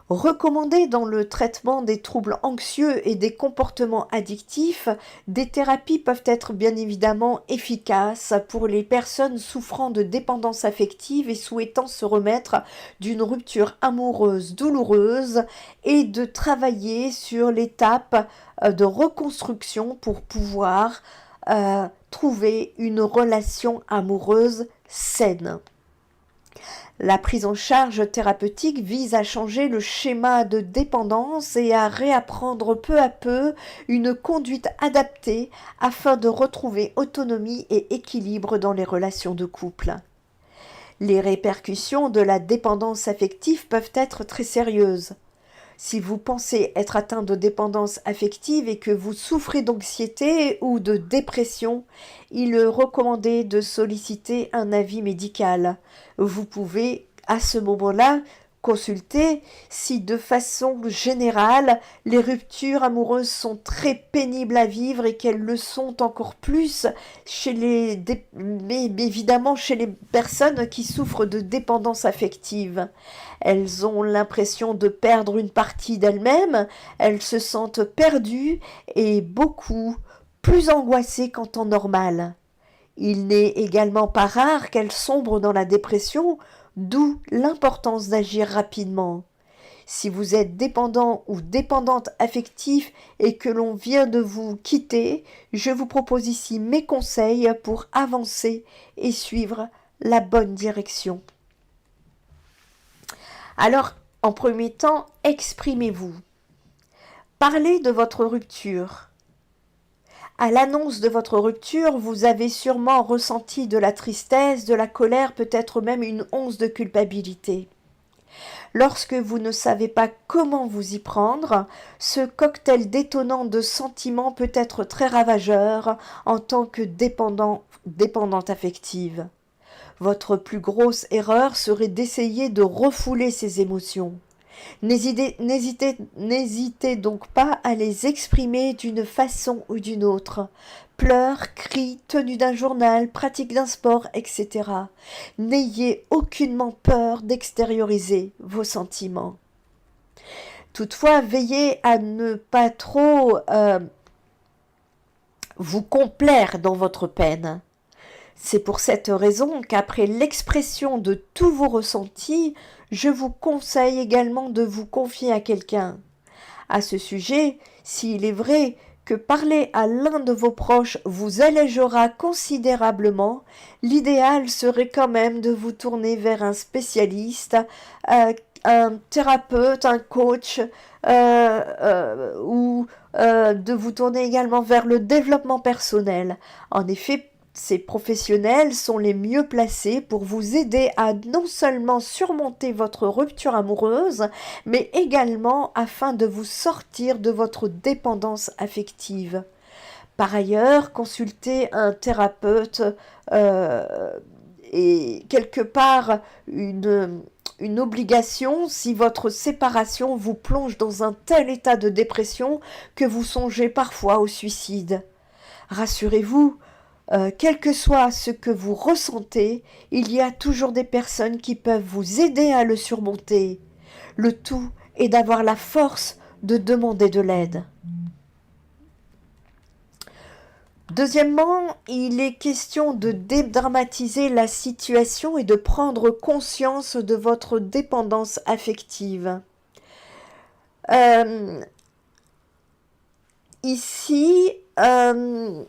[SPEAKER 1] Recommandé dans le traitement des troubles anxieux et des comportements addictifs, des thérapies peuvent être bien évidemment efficaces pour les personnes souffrant de dépendance affective et souhaitant se remettre d'une rupture amoureuse douloureuse et de travailler sur l'étape de reconstruction pour pouvoir trouver une relation amoureuse saine. La prise en charge thérapeutique vise à changer le schéma de dépendance et à réapprendre peu à peu une conduite adaptée afin de retrouver autonomie et équilibre dans les relations de couple. Les répercussions de la dépendance affective peuvent être très sérieuses. Si vous pensez être atteint de dépendance affective et que vous souffrez d'anxiété ou de dépression, il est recommandé de solliciter un avis médical. Vous pouvez à ce moment-là consulter si de façon générale les ruptures amoureuses sont très pénibles à vivre et qu'elles le sont encore plus mais évidemment chez les personnes qui souffrent de dépendance affective. Elles ont l'impression de perdre une partie d'elles-mêmes, elles se sentent perdues et beaucoup plus angoissées qu'en temps normal. Il n'est également pas rare qu'elles sombrent dans la dépression, d'où l'importance d'agir rapidement. Si vous êtes dépendant ou dépendante affective et que l'on vient de vous quitter, je vous propose ici mes conseils pour avancer et suivre la bonne direction. Alors, en premier temps, exprimez-vous. Parlez de votre rupture. À l'annonce de votre rupture, vous avez sûrement ressenti de la tristesse, de la colère, peut-être même une once de culpabilité. Lorsque vous ne savez pas comment vous y prendre, ce cocktail détonnant de sentiments peut être très ravageur en tant que dépendante affective. Votre plus grosse erreur serait d'essayer de refouler ces émotions. N'hésitez donc pas à les exprimer d'une façon ou d'une autre. Pleurs, cris, tenue d'un journal, pratique d'un sport, etc. N'ayez aucunement peur d'extérioriser vos sentiments. Toutefois, veillez à ne pas trop vous complaire dans votre peine. C'est pour cette raison qu'après l'expression de tous vos ressentis, je vous conseille également de vous confier à quelqu'un. À ce sujet, s'il est vrai que parler à l'un de vos proches vous allégera considérablement, l'idéal serait quand même de vous tourner vers un spécialiste, un thérapeute, un coach, ou de vous tourner également vers le développement personnel. En effet, ces professionnels sont les mieux placés pour vous aider à non seulement surmonter votre rupture amoureuse, mais également afin de vous sortir de votre dépendance affective. Par ailleurs, consulter un thérapeute est quelque part une obligation si votre séparation vous plonge dans un tel état de dépression que vous songez parfois au suicide. Rassurez-vous, quel que soit ce que vous ressentez, il y a toujours des personnes qui peuvent vous aider à le surmonter. Le tout est d'avoir la force de demander de l'aide. Deuxièmement, il est question de dédramatiser la situation et de prendre conscience de votre dépendance affective. Euh, ici, ne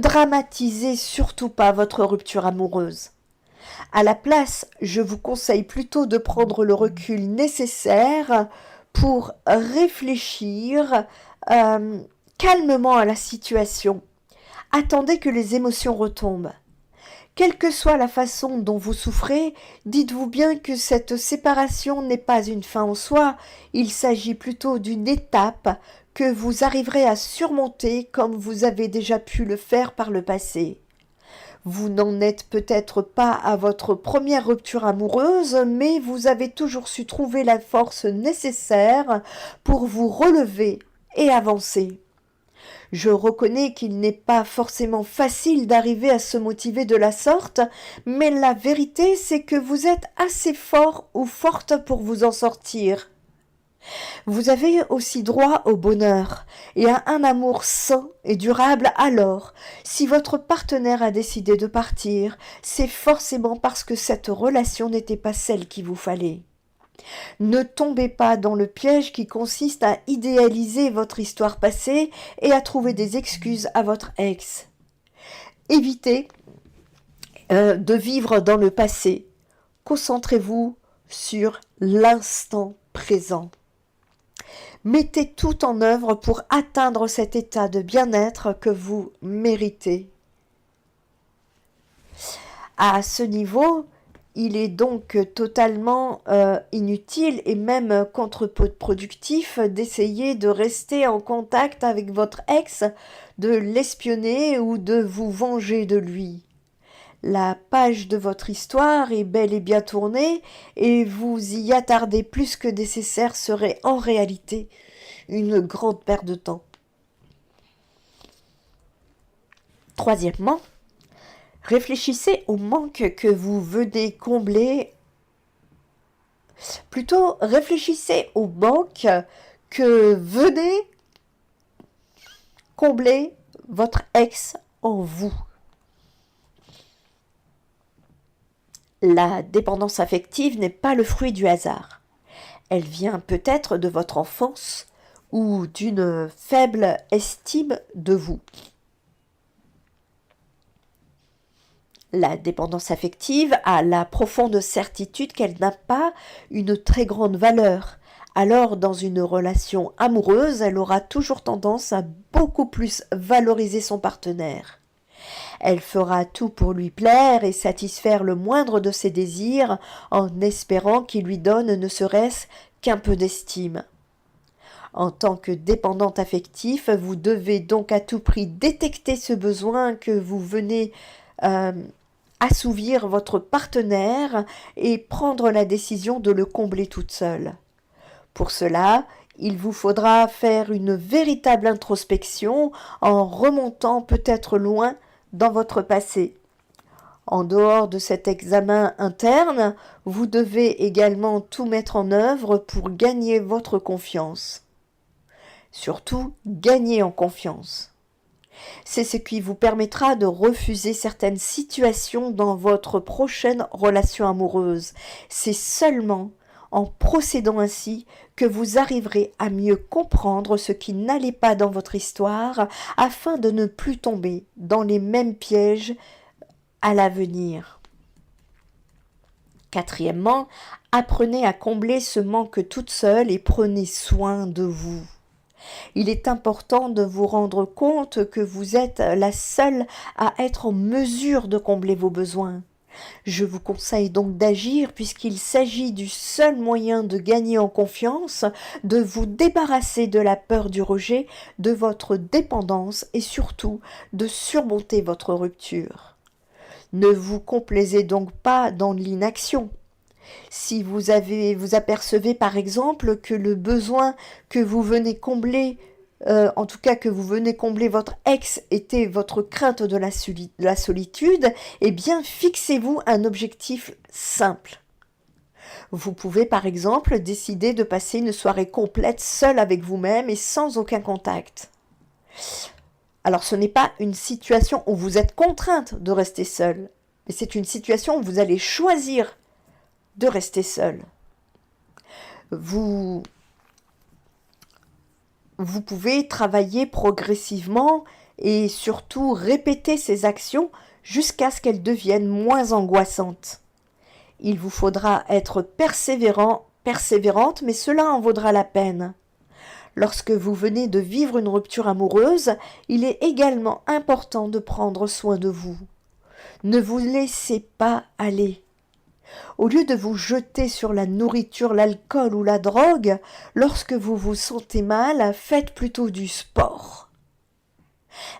[SPEAKER 1] dramatisez surtout pas votre rupture amoureuse. À la place, je vous conseille plutôt de prendre le recul nécessaire pour réfléchir euh, calmement à la situation. Attendez que les émotions retombent. Quelle que soit la façon dont vous souffrez, dites-vous bien que cette séparation n'est pas une fin en soi, il s'agit plutôt d'une étape que vous arriverez à surmonter comme vous avez déjà pu le faire par le passé. Vous n'en êtes peut-être pas à votre première rupture amoureuse, mais vous avez toujours su trouver la force nécessaire pour vous relever et avancer. Je reconnais qu'il n'est pas forcément facile d'arriver à se motiver de la sorte, mais la vérité c'est que vous êtes assez fort ou forte pour vous en sortir. Vous avez aussi droit au bonheur et à un amour sain et durable alors. Si votre partenaire a décidé de partir, c'est forcément parce que cette relation n'était pas celle qu'il vous fallait. Ne tombez pas dans le piège qui consiste à idéaliser votre histoire passée et à trouver des excuses à votre ex. Évitez de vivre dans le passé. Concentrez-vous sur l'instant présent. Mettez tout en œuvre pour atteindre cet état de bien-être que vous méritez. À ce niveau, il est donc totalement inutile et même contre-productif d'essayer de rester en contact avec votre ex, de l'espionner ou de vous venger de lui. La page de votre histoire est bel et bien tournée et vous y attarder plus que nécessaire serait en réalité une grande perte de temps. Troisièmement, réfléchissez au manque que vous venez combler. Plutôt, réfléchissez au manque que venez combler votre ex en vous. La dépendance affective n'est pas le fruit du hasard. Elle vient peut-être de votre enfance ou d'une faible estime de vous. La dépendance affective a la profonde certitude qu'elle n'a pas une très grande valeur. Alors, dans une relation amoureuse, elle aura toujours tendance à beaucoup plus valoriser son partenaire. Elle fera tout pour lui plaire et satisfaire le moindre de ses désirs en espérant qu'il lui donne ne serait-ce qu'un peu d'estime. En tant que dépendante affectif, vous devez donc à tout prix détecter ce besoin que vous venez assouvir votre partenaire et prendre la décision de le combler toute seule. Pour cela, il vous faudra faire une véritable introspection en remontant peut-être loin dans votre passé. En dehors de cet examen interne, vous devez également tout mettre en œuvre pour gagner votre confiance. Surtout, gagner en confiance. C'est ce qui vous permettra de refuser certaines situations dans votre prochaine relation amoureuse. C'est seulement en procédant ainsi que vous arriverez à mieux comprendre ce qui n'allait pas dans votre histoire afin de ne plus tomber dans les mêmes pièges à l'avenir. Quatrièmement, apprenez à combler ce manque toute seule et prenez soin de vous. Il est important de vous rendre compte que vous êtes la seule à être en mesure de combler vos besoins. Je vous conseille donc d'agir puisqu'il s'agit du seul moyen de gagner en confiance, de vous débarrasser de la peur du rejet, de votre dépendance et surtout de surmonter votre rupture. Ne vous complaisez donc pas dans l'inaction. Si vous apercevez par exemple que le besoin que vous venez combler, en tout cas que vous venez combler votre ex était votre crainte de la solitude, eh bien fixez-vous un objectif simple. Vous pouvez par exemple décider de passer une soirée complète seule avec vous-même et sans aucun contact. Alors ce n'est pas une situation où vous êtes contrainte de rester seule, mais c'est une situation où vous allez choisir de rester seul. Vous, vous pouvez travailler progressivement et surtout répéter ces actions jusqu'à ce qu'elles deviennent moins angoissantes. Il vous faudra être persévérante, mais cela en vaudra la peine. Lorsque vous venez de vivre une rupture amoureuse, il est également important de prendre soin de vous. Ne vous laissez pas aller. Au lieu de vous jeter sur la nourriture, l'alcool ou la drogue, lorsque vous vous sentez mal, faites plutôt du sport.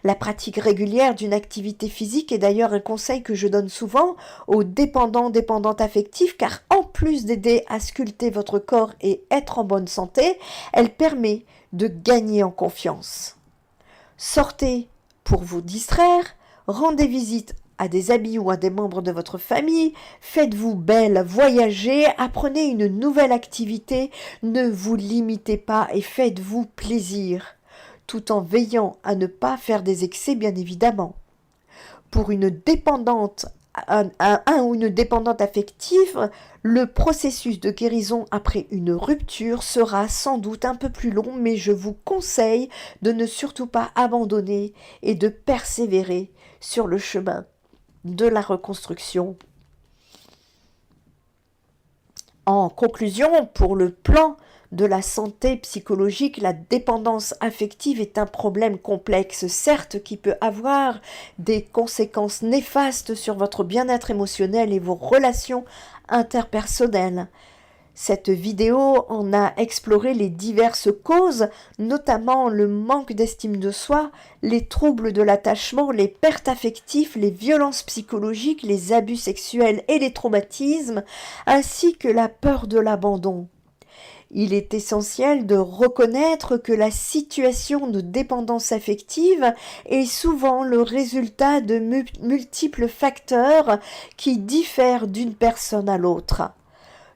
[SPEAKER 1] La pratique régulière d'une activité physique est d'ailleurs un conseil que je donne souvent aux dépendantes affectives, car en plus d'aider à sculpter votre corps et être en bonne santé, elle permet de gagner en confiance. Sortez pour vous distraire, rendez visite à des amis ou à des membres de votre famille, faites-vous belle, voyagez, apprenez une nouvelle activité, ne vous limitez pas et faites-vous plaisir, tout en veillant à ne pas faire des excès bien évidemment. Pour une dépendante, un ou une dépendante affective, le processus de guérison après une rupture sera sans doute un peu plus long, mais je vous conseille de ne surtout pas abandonner et de persévérer sur le chemin de la reconstruction. En conclusion, pour le plan de la santé psychologique, la dépendance affective est un problème complexe, certes, qui peut avoir des conséquences néfastes sur votre bien-être émotionnel et vos relations interpersonnelles. Cette vidéo en a exploré les diverses causes, notamment le manque d'estime de soi, les troubles de l'attachement, les pertes affectives, les violences psychologiques, les abus sexuels et les traumatismes, ainsi que la peur de l'abandon. Il est essentiel de reconnaître que la situation de dépendance affective est souvent le résultat de multiples facteurs qui diffèrent d'une personne à l'autre.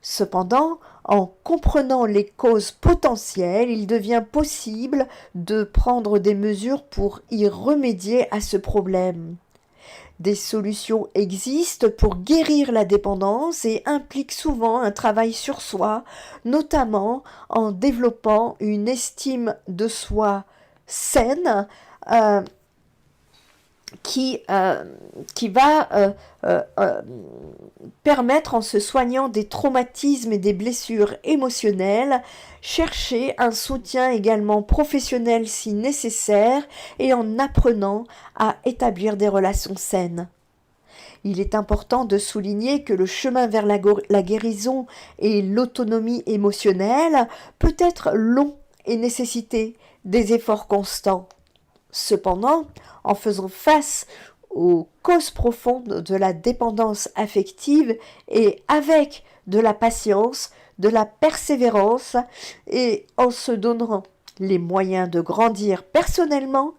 [SPEAKER 1] Cependant, en comprenant les causes potentielles, il devient possible de prendre des mesures pour y remédier à ce problème. Des solutions existent pour guérir la dépendance et impliquent souvent un travail sur soi, notamment en développant une estime de soi saine, qui va permettre, en se soignant des traumatismes et des blessures émotionnelles, chercher un soutien également professionnel si nécessaire et en apprenant à établir des relations saines. Il est important de souligner que le chemin vers la guérison et l'autonomie émotionnelle peut être long et nécessiter des efforts constants. Cependant, en faisant face aux causes profondes de la dépendance affective et avec de la patience, de la persévérance et en se donnant les moyens de grandir personnellement,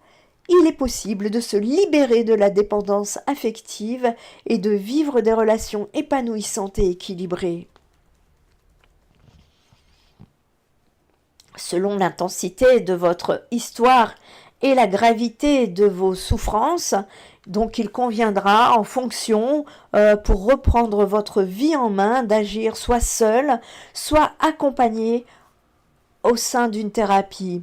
[SPEAKER 1] il est possible de se libérer de la dépendance affective et de vivre des relations épanouissantes et équilibrées. Selon l'intensité de votre histoire et la gravité de vos souffrances, donc il conviendra en fonction, pour reprendre votre vie en main, d'agir soit seul, soit accompagné au sein d'une thérapie.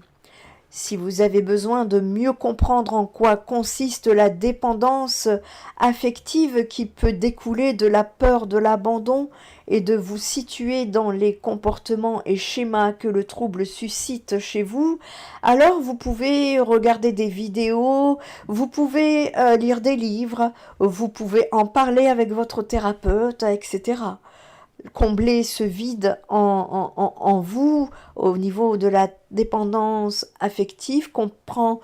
[SPEAKER 1] Si vous avez besoin de mieux comprendre en quoi consiste la dépendance affective qui peut découler de la peur de l'abandon et de vous situer dans les comportements et schémas que le trouble suscite chez vous, alors vous pouvez regarder des vidéos, vous pouvez lire des livres, vous pouvez en parler avec votre thérapeute, etc. Combler ce vide en vous au niveau de la dépendance affective comprend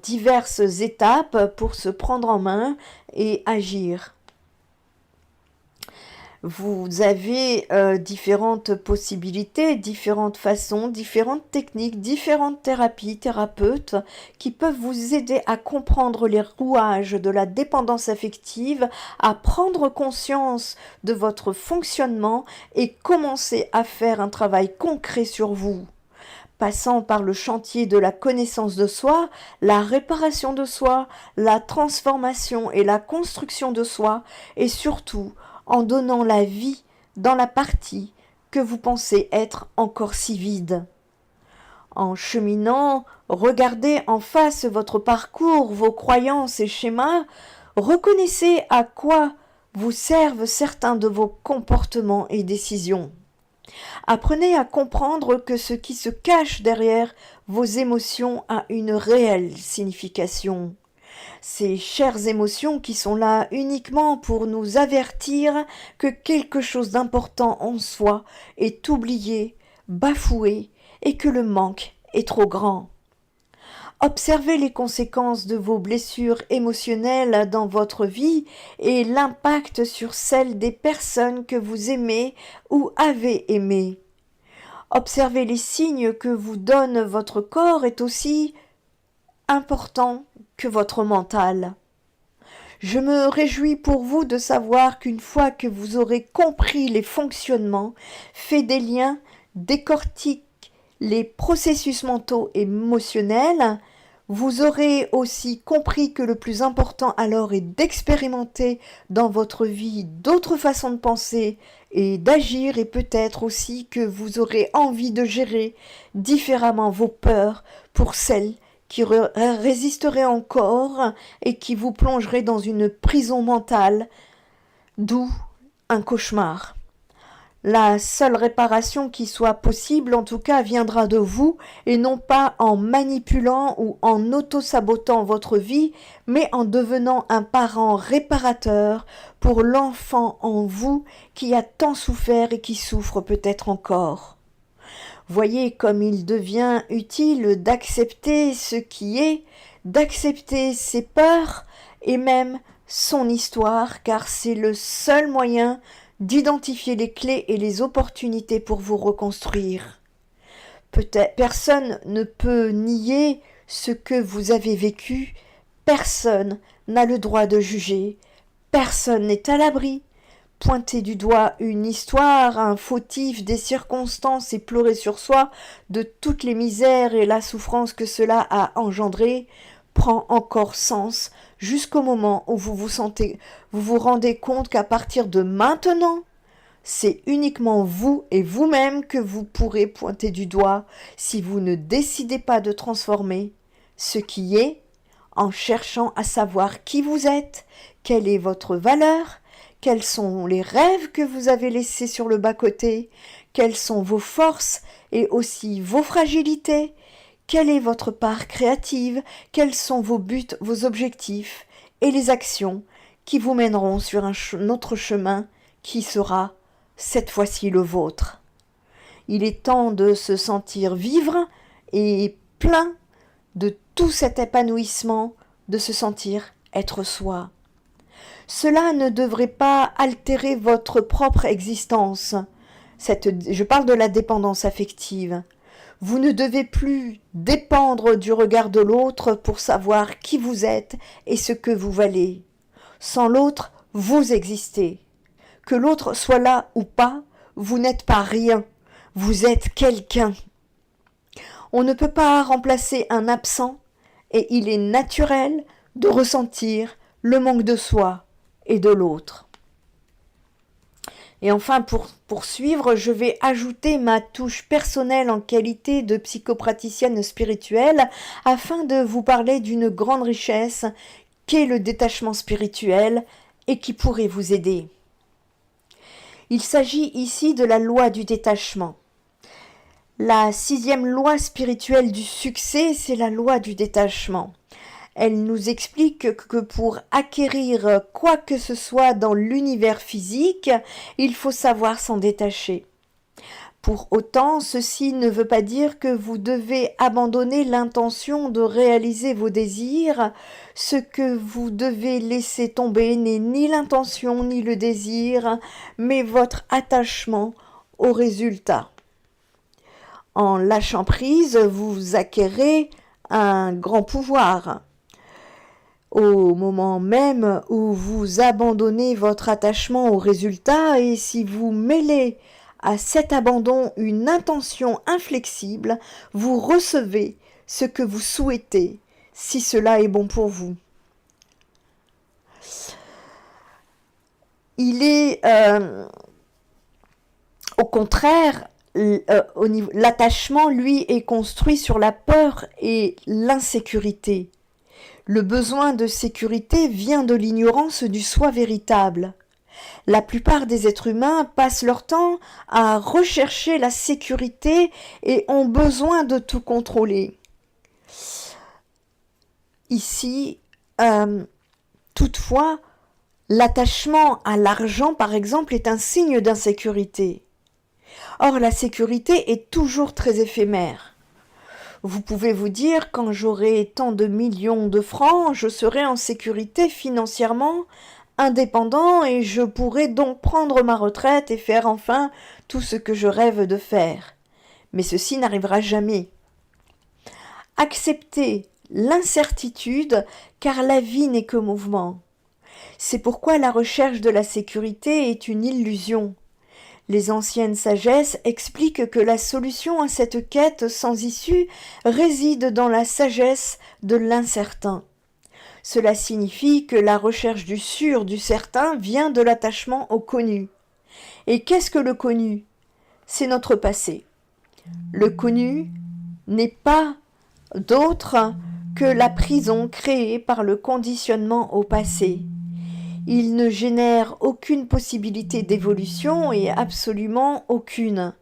[SPEAKER 1] diverses étapes pour se prendre en main et agir. Vous avez différentes possibilités, différentes façons, différentes techniques, différentes thérapeutes qui peuvent vous aider à comprendre les rouages de la dépendance affective, à prendre conscience de votre fonctionnement et commencer à faire un travail concret sur vous. Passant par le chantier de la connaissance de soi, la réparation de soi, la transformation et la construction de soi, et surtout en donnant la vie dans la partie que vous pensez être encore si vide. En cheminant, regardez en face votre parcours, vos croyances et schémas, reconnaissez à quoi vous servent certains de vos comportements et décisions. Apprenez à comprendre que ce qui se cache derrière vos émotions a une réelle signification. Ces chères émotions qui sont là uniquement pour nous avertir que quelque chose d'important en soi est oublié, bafoué et que le manque est trop grand. Observez les conséquences de vos blessures émotionnelles dans votre vie et l'impact sur celle des personnes que vous aimez ou avez aimées. Observez les signes que vous donne votre corps est aussi important que votre mental. Je me réjouis pour vous de savoir qu'une fois que vous aurez compris les fonctionnements, fait des liens, décortique les processus mentaux et émotionnels, vous aurez aussi compris que le plus important alors est d'expérimenter dans votre vie d'autres façons de penser et d'agir, et peut-être aussi que vous aurez envie de gérer différemment vos peurs pour celles qui résisteraient encore et qui vous plongeraient dans une prison mentale, d'où un cauchemar. La seule réparation qui soit possible, en tout cas, viendra de vous, et non pas en manipulant ou en auto-sabotant votre vie, mais en devenant un parent réparateur pour l'enfant en vous qui a tant souffert et qui souffre peut-être encore. Voyez comme il devient utile d'accepter ce qui est, d'accepter ses peurs et même son histoire, car c'est le seul moyen d'identifier les clés et les opportunités pour vous reconstruire. Peut-être personne ne peut nier ce que vous avez vécu, personne n'a le droit de juger, personne n'est à l'abri. Pointer du doigt une histoire, un fautif, des circonstances et pleurer sur soi de toutes les misères et la souffrance que cela a engendré prend encore sens jusqu'au moment où vous vous rendez compte qu'à partir de maintenant, c'est uniquement vous et vous-même que vous pourrez pointer du doigt si vous ne décidez pas de transformer ce qui est en cherchant à savoir qui vous êtes, quelle est votre valeur, quels sont les rêves que vous avez laissés sur le bas-côté, quelles sont vos forces et aussi vos fragilités, quelle est votre part créative, quels sont vos buts, vos objectifs et les actions qui vous mèneront sur un autre chemin qui sera cette fois-ci le vôtre. Il est temps de se sentir vivre et plein de tout cet épanouissement, de se sentir être soi. Cela ne devrait pas altérer votre propre existence. Je parle de la dépendance affective. Vous ne devez plus dépendre du regard de l'autre pour savoir qui vous êtes et ce que vous valez. Sans l'autre, vous existez. Que l'autre soit là ou pas, vous n'êtes pas rien. Vous êtes quelqu'un. On ne peut pas remplacer un absent et il est naturel de ressentir le manque de soi et de l'autre. Et enfin, pour poursuivre, je vais ajouter ma touche personnelle en qualité de psychopraticienne spirituelle afin de vous parler d'une grande richesse qu'est le détachement spirituel et qui pourrait vous aider. Il s'agit ici de la loi du détachement. La 6e loi spirituelle du succès, c'est la loi du détachement. Elle nous explique que pour acquérir quoi que ce soit dans l'univers physique, il faut savoir s'en détacher. Pour autant, ceci ne veut pas dire que vous devez abandonner l'intention de réaliser vos désirs. Ce que vous devez laisser tomber n'est ni l'intention ni le désir, mais votre attachement au résultat. En lâchant prise, vous acquérez un grand pouvoir. Au moment même où vous abandonnez votre attachement au résultat et si vous mêlez à cet abandon une intention inflexible, vous recevez ce que vous souhaitez, si cela est bon pour vous. Il est Au contraire, l'attachement, lui, est construit sur la peur et l'insécurité. Le besoin de sécurité vient de l'ignorance du soi véritable. La plupart des êtres humains passent leur temps à rechercher la sécurité et ont besoin de tout contrôler. Ici, toutefois, l'attachement à l'argent, par exemple, est un signe d'insécurité. Or, la sécurité est toujours très éphémère. Vous pouvez vous dire, quand j'aurai tant de millions de francs, je serai en sécurité financièrement, indépendant, et je pourrai donc prendre ma retraite et faire enfin tout ce que je rêve de faire. Mais ceci n'arrivera jamais. Acceptez l'incertitude, car la vie n'est que mouvement. C'est pourquoi la recherche de la sécurité est une illusion. Les anciennes sagesses expliquent que la solution à cette quête sans issue réside dans la sagesse de l'incertain. Cela signifie que la recherche du sûr, du certain, vient de l'attachement au connu. Et qu'est-ce que le connu? C'est notre passé. Le connu n'est pas d'autre que la prison créée par le conditionnement au passé. Il ne génère aucune possibilité d'évolution et absolument aucune.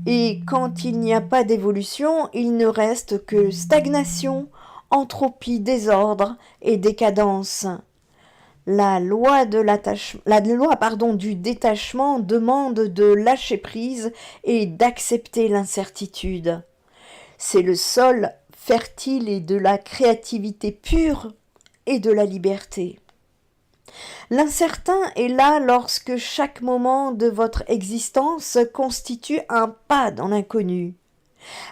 [SPEAKER 1] Et quand il n'y a pas d'évolution, il ne reste que stagnation, entropie, désordre et décadence. La loi du détachement demande de lâcher prise et d'accepter l'incertitude. C'est le sol fertile et de la créativité pure et de la liberté. L'incertain est là lorsque chaque moment de votre existence constitue un pas dans l'inconnu.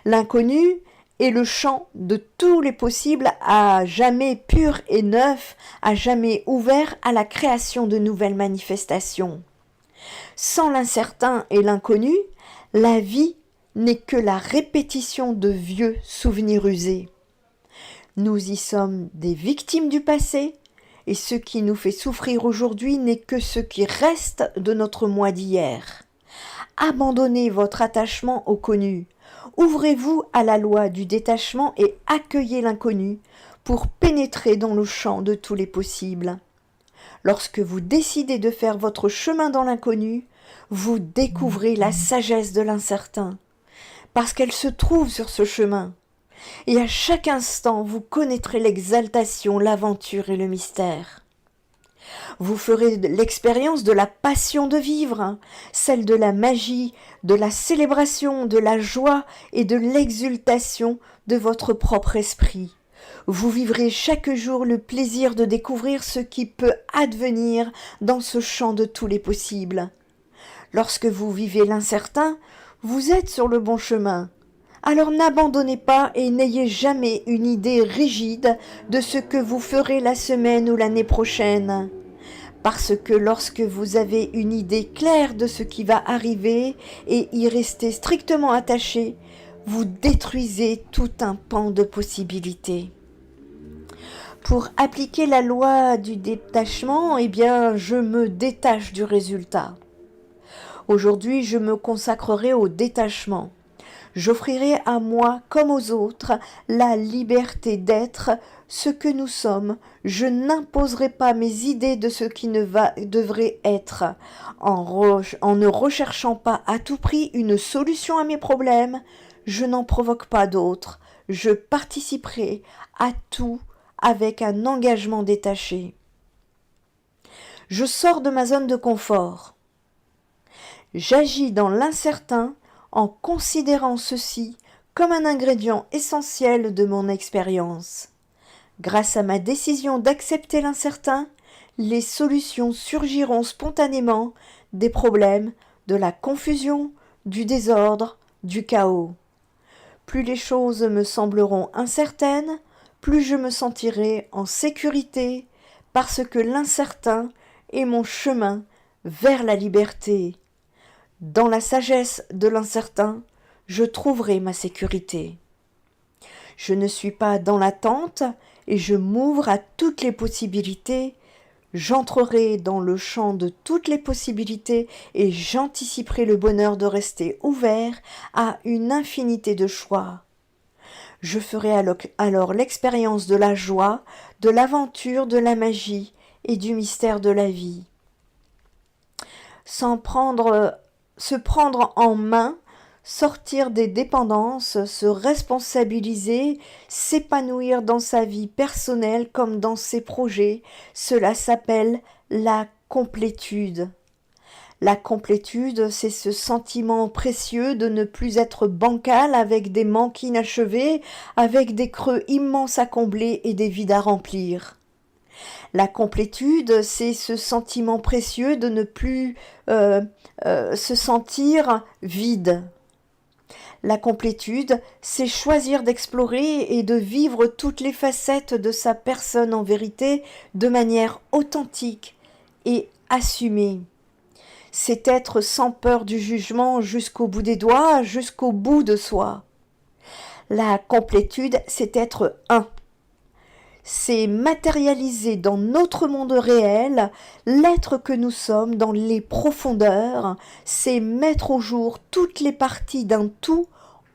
[SPEAKER 1] L'inconnu est le champ de tous les possibles, à jamais pur et neuf, à jamais ouvert à la création de nouvelles manifestations. Sans l'incertain et l'inconnu, la vie n'est que la répétition de vieux souvenirs usés. Nous y sommes des victimes du passé, et ce qui nous fait souffrir aujourd'hui n'est que ce qui reste de notre moi d'hier. Abandonnez votre attachement au connu. Ouvrez-vous à la loi du détachement et accueillez l'inconnu pour pénétrer dans le champ de tous les possibles. Lorsque vous décidez de faire votre chemin dans l'inconnu, vous découvrez la sagesse de l'incertain, parce qu'elle se trouve sur ce chemin. Et à chaque instant, vous connaîtrez l'exaltation, l'aventure et le mystère. Vous ferez l'expérience de la passion de vivre, celle de la magie, de la célébration, de la joie et de l'exultation de votre propre esprit. Vous vivrez chaque jour le plaisir de découvrir ce qui peut advenir dans ce champ de tous les possibles. Lorsque vous vivez l'incertain, vous êtes sur le bon chemin. Alors n'abandonnez pas et n'ayez jamais une idée rigide de ce que vous ferez la semaine ou l'année prochaine. Parce que lorsque vous avez une idée claire de ce qui va arriver et y restez strictement attaché, vous détruisez tout un pan de possibilités. Pour appliquer la loi du détachement, je me détache du résultat. Aujourd'hui, je me consacrerai au détachement. J'offrirai à moi comme aux autres la liberté d'être ce que nous sommes. Je n'imposerai pas mes idées de ce qui devrait être, en ne recherchant pas à tout prix une solution à mes problèmes. Je n'en provoque pas d'autres. Je participerai à tout avec un engagement détaché. Je sors de ma zone de confort. J'agis dans l'incertain en considérant ceci comme un ingrédient essentiel de mon expérience. Grâce à ma décision d'accepter l'incertain, les solutions surgiront spontanément des problèmes, de la confusion, du désordre, du chaos. Plus les choses me sembleront incertaines, plus je me sentirai en sécurité, parce que l'incertain est mon chemin vers la liberté. Dans la sagesse de l'incertain, je trouverai ma sécurité. Je ne suis pas dans l'attente et je m'ouvre à toutes les possibilités. J'entrerai dans le champ de toutes les possibilités et j'anticiperai le bonheur de rester ouvert à une infinité de choix. Je ferai alors l'expérience de la joie, de l'aventure, de la magie et du mystère de la vie. Se prendre en main, sortir des dépendances, se responsabiliser, s'épanouir dans sa vie personnelle comme dans ses projets, cela s'appelle la complétude. La complétude, c'est ce sentiment précieux de ne plus être bancal avec des manques inachevés, avec des creux immenses à combler et des vides à remplir. La complétude, c'est ce sentiment précieux de ne plus se sentir vide. La complétude, c'est choisir d'explorer et de vivre toutes les facettes de sa personne en vérité de manière authentique et assumée. C'est être sans peur du jugement jusqu'au bout des doigts, jusqu'au bout de soi. La complétude, c'est être un. C'est matérialiser dans notre monde réel l'être que nous sommes dans les profondeurs, c'est mettre au jour toutes les parties d'un tout,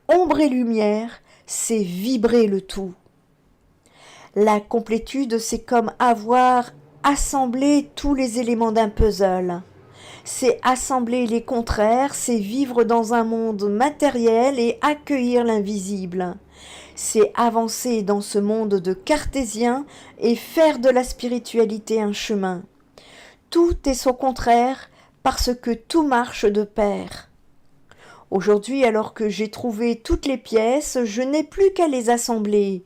[SPEAKER 1] ombre et lumière, c'est vibrer le tout. La complétude, c'est comme avoir assemblé tous les éléments d'un puzzle. C'est assembler les contraires, c'est vivre dans un monde matériel et accueillir l'invisible. C'est avancer dans ce monde de cartésien et faire de la spiritualité un chemin. Tout est son contraire parce que tout marche de pair. Aujourd'hui, alors que j'ai trouvé toutes les pièces, je n'ai plus qu'à les assembler,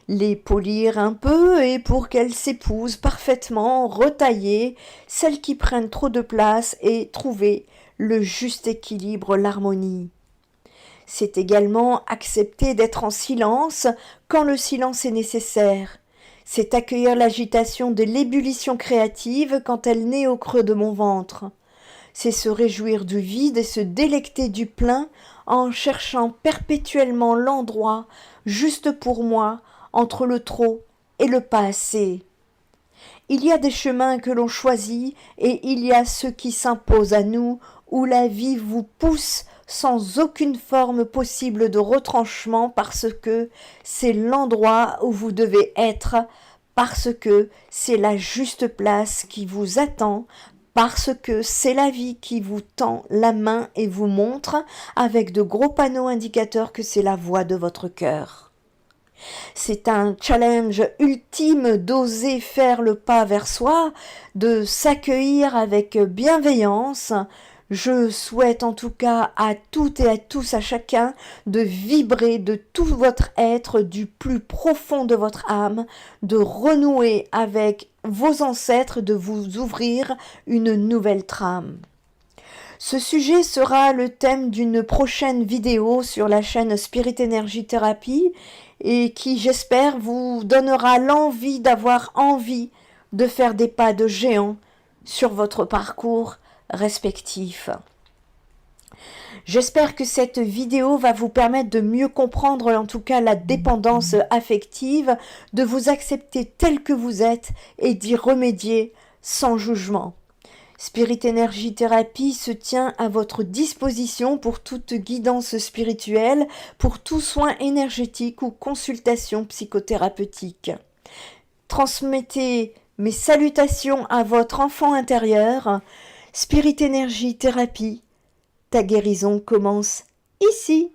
[SPEAKER 1] les polir un peu et pour qu'elles s'épousent parfaitement, retailler celles qui prennent trop de place et trouver le juste équilibre, l'harmonie. C'est également accepter d'être en silence quand le silence est nécessaire. C'est accueillir l'agitation de l'ébullition créative quand elle naît au creux de mon ventre. C'est se réjouir du vide et se délecter du plein en cherchant perpétuellement l'endroit juste pour moi entre le trop et le pas assez. Il y a des chemins que l'on choisit et il y a ceux qui s'imposent à nous où la vie vous pousse sans aucune forme possible de retranchement parce que c'est l'endroit où vous devez être, parce que c'est la juste place qui vous attend, parce que c'est la vie qui vous tend la main et vous montre avec de gros panneaux indicateurs que c'est la voie de votre cœur. C'est un challenge ultime d'oser faire le pas vers soi, de s'accueillir avec bienveillance. Je souhaite en tout cas à toutes et à tous, à chacun, de vibrer de tout votre être, du plus profond de votre âme, de renouer avec vos ancêtres, de vous ouvrir une nouvelle trame. Ce sujet sera le thème d'une prochaine vidéo sur la chaîne Spirit Energy Therapy et qui, j'espère, vous donnera l'envie d'avoir envie de faire des pas de géant sur votre parcours respectif. J'espère que cette vidéo va vous permettre de mieux comprendre en tout cas la dépendance affective, de vous accepter tel que vous êtes et d'y remédier sans jugement. Spirit Energy Therapy se tient à votre disposition pour toute guidance spirituelle, pour tout soin énergétique ou consultation psychothérapeutique. Transmettez mes salutations à votre enfant intérieur. Spirit Energy Therapy, ta guérison commence ici.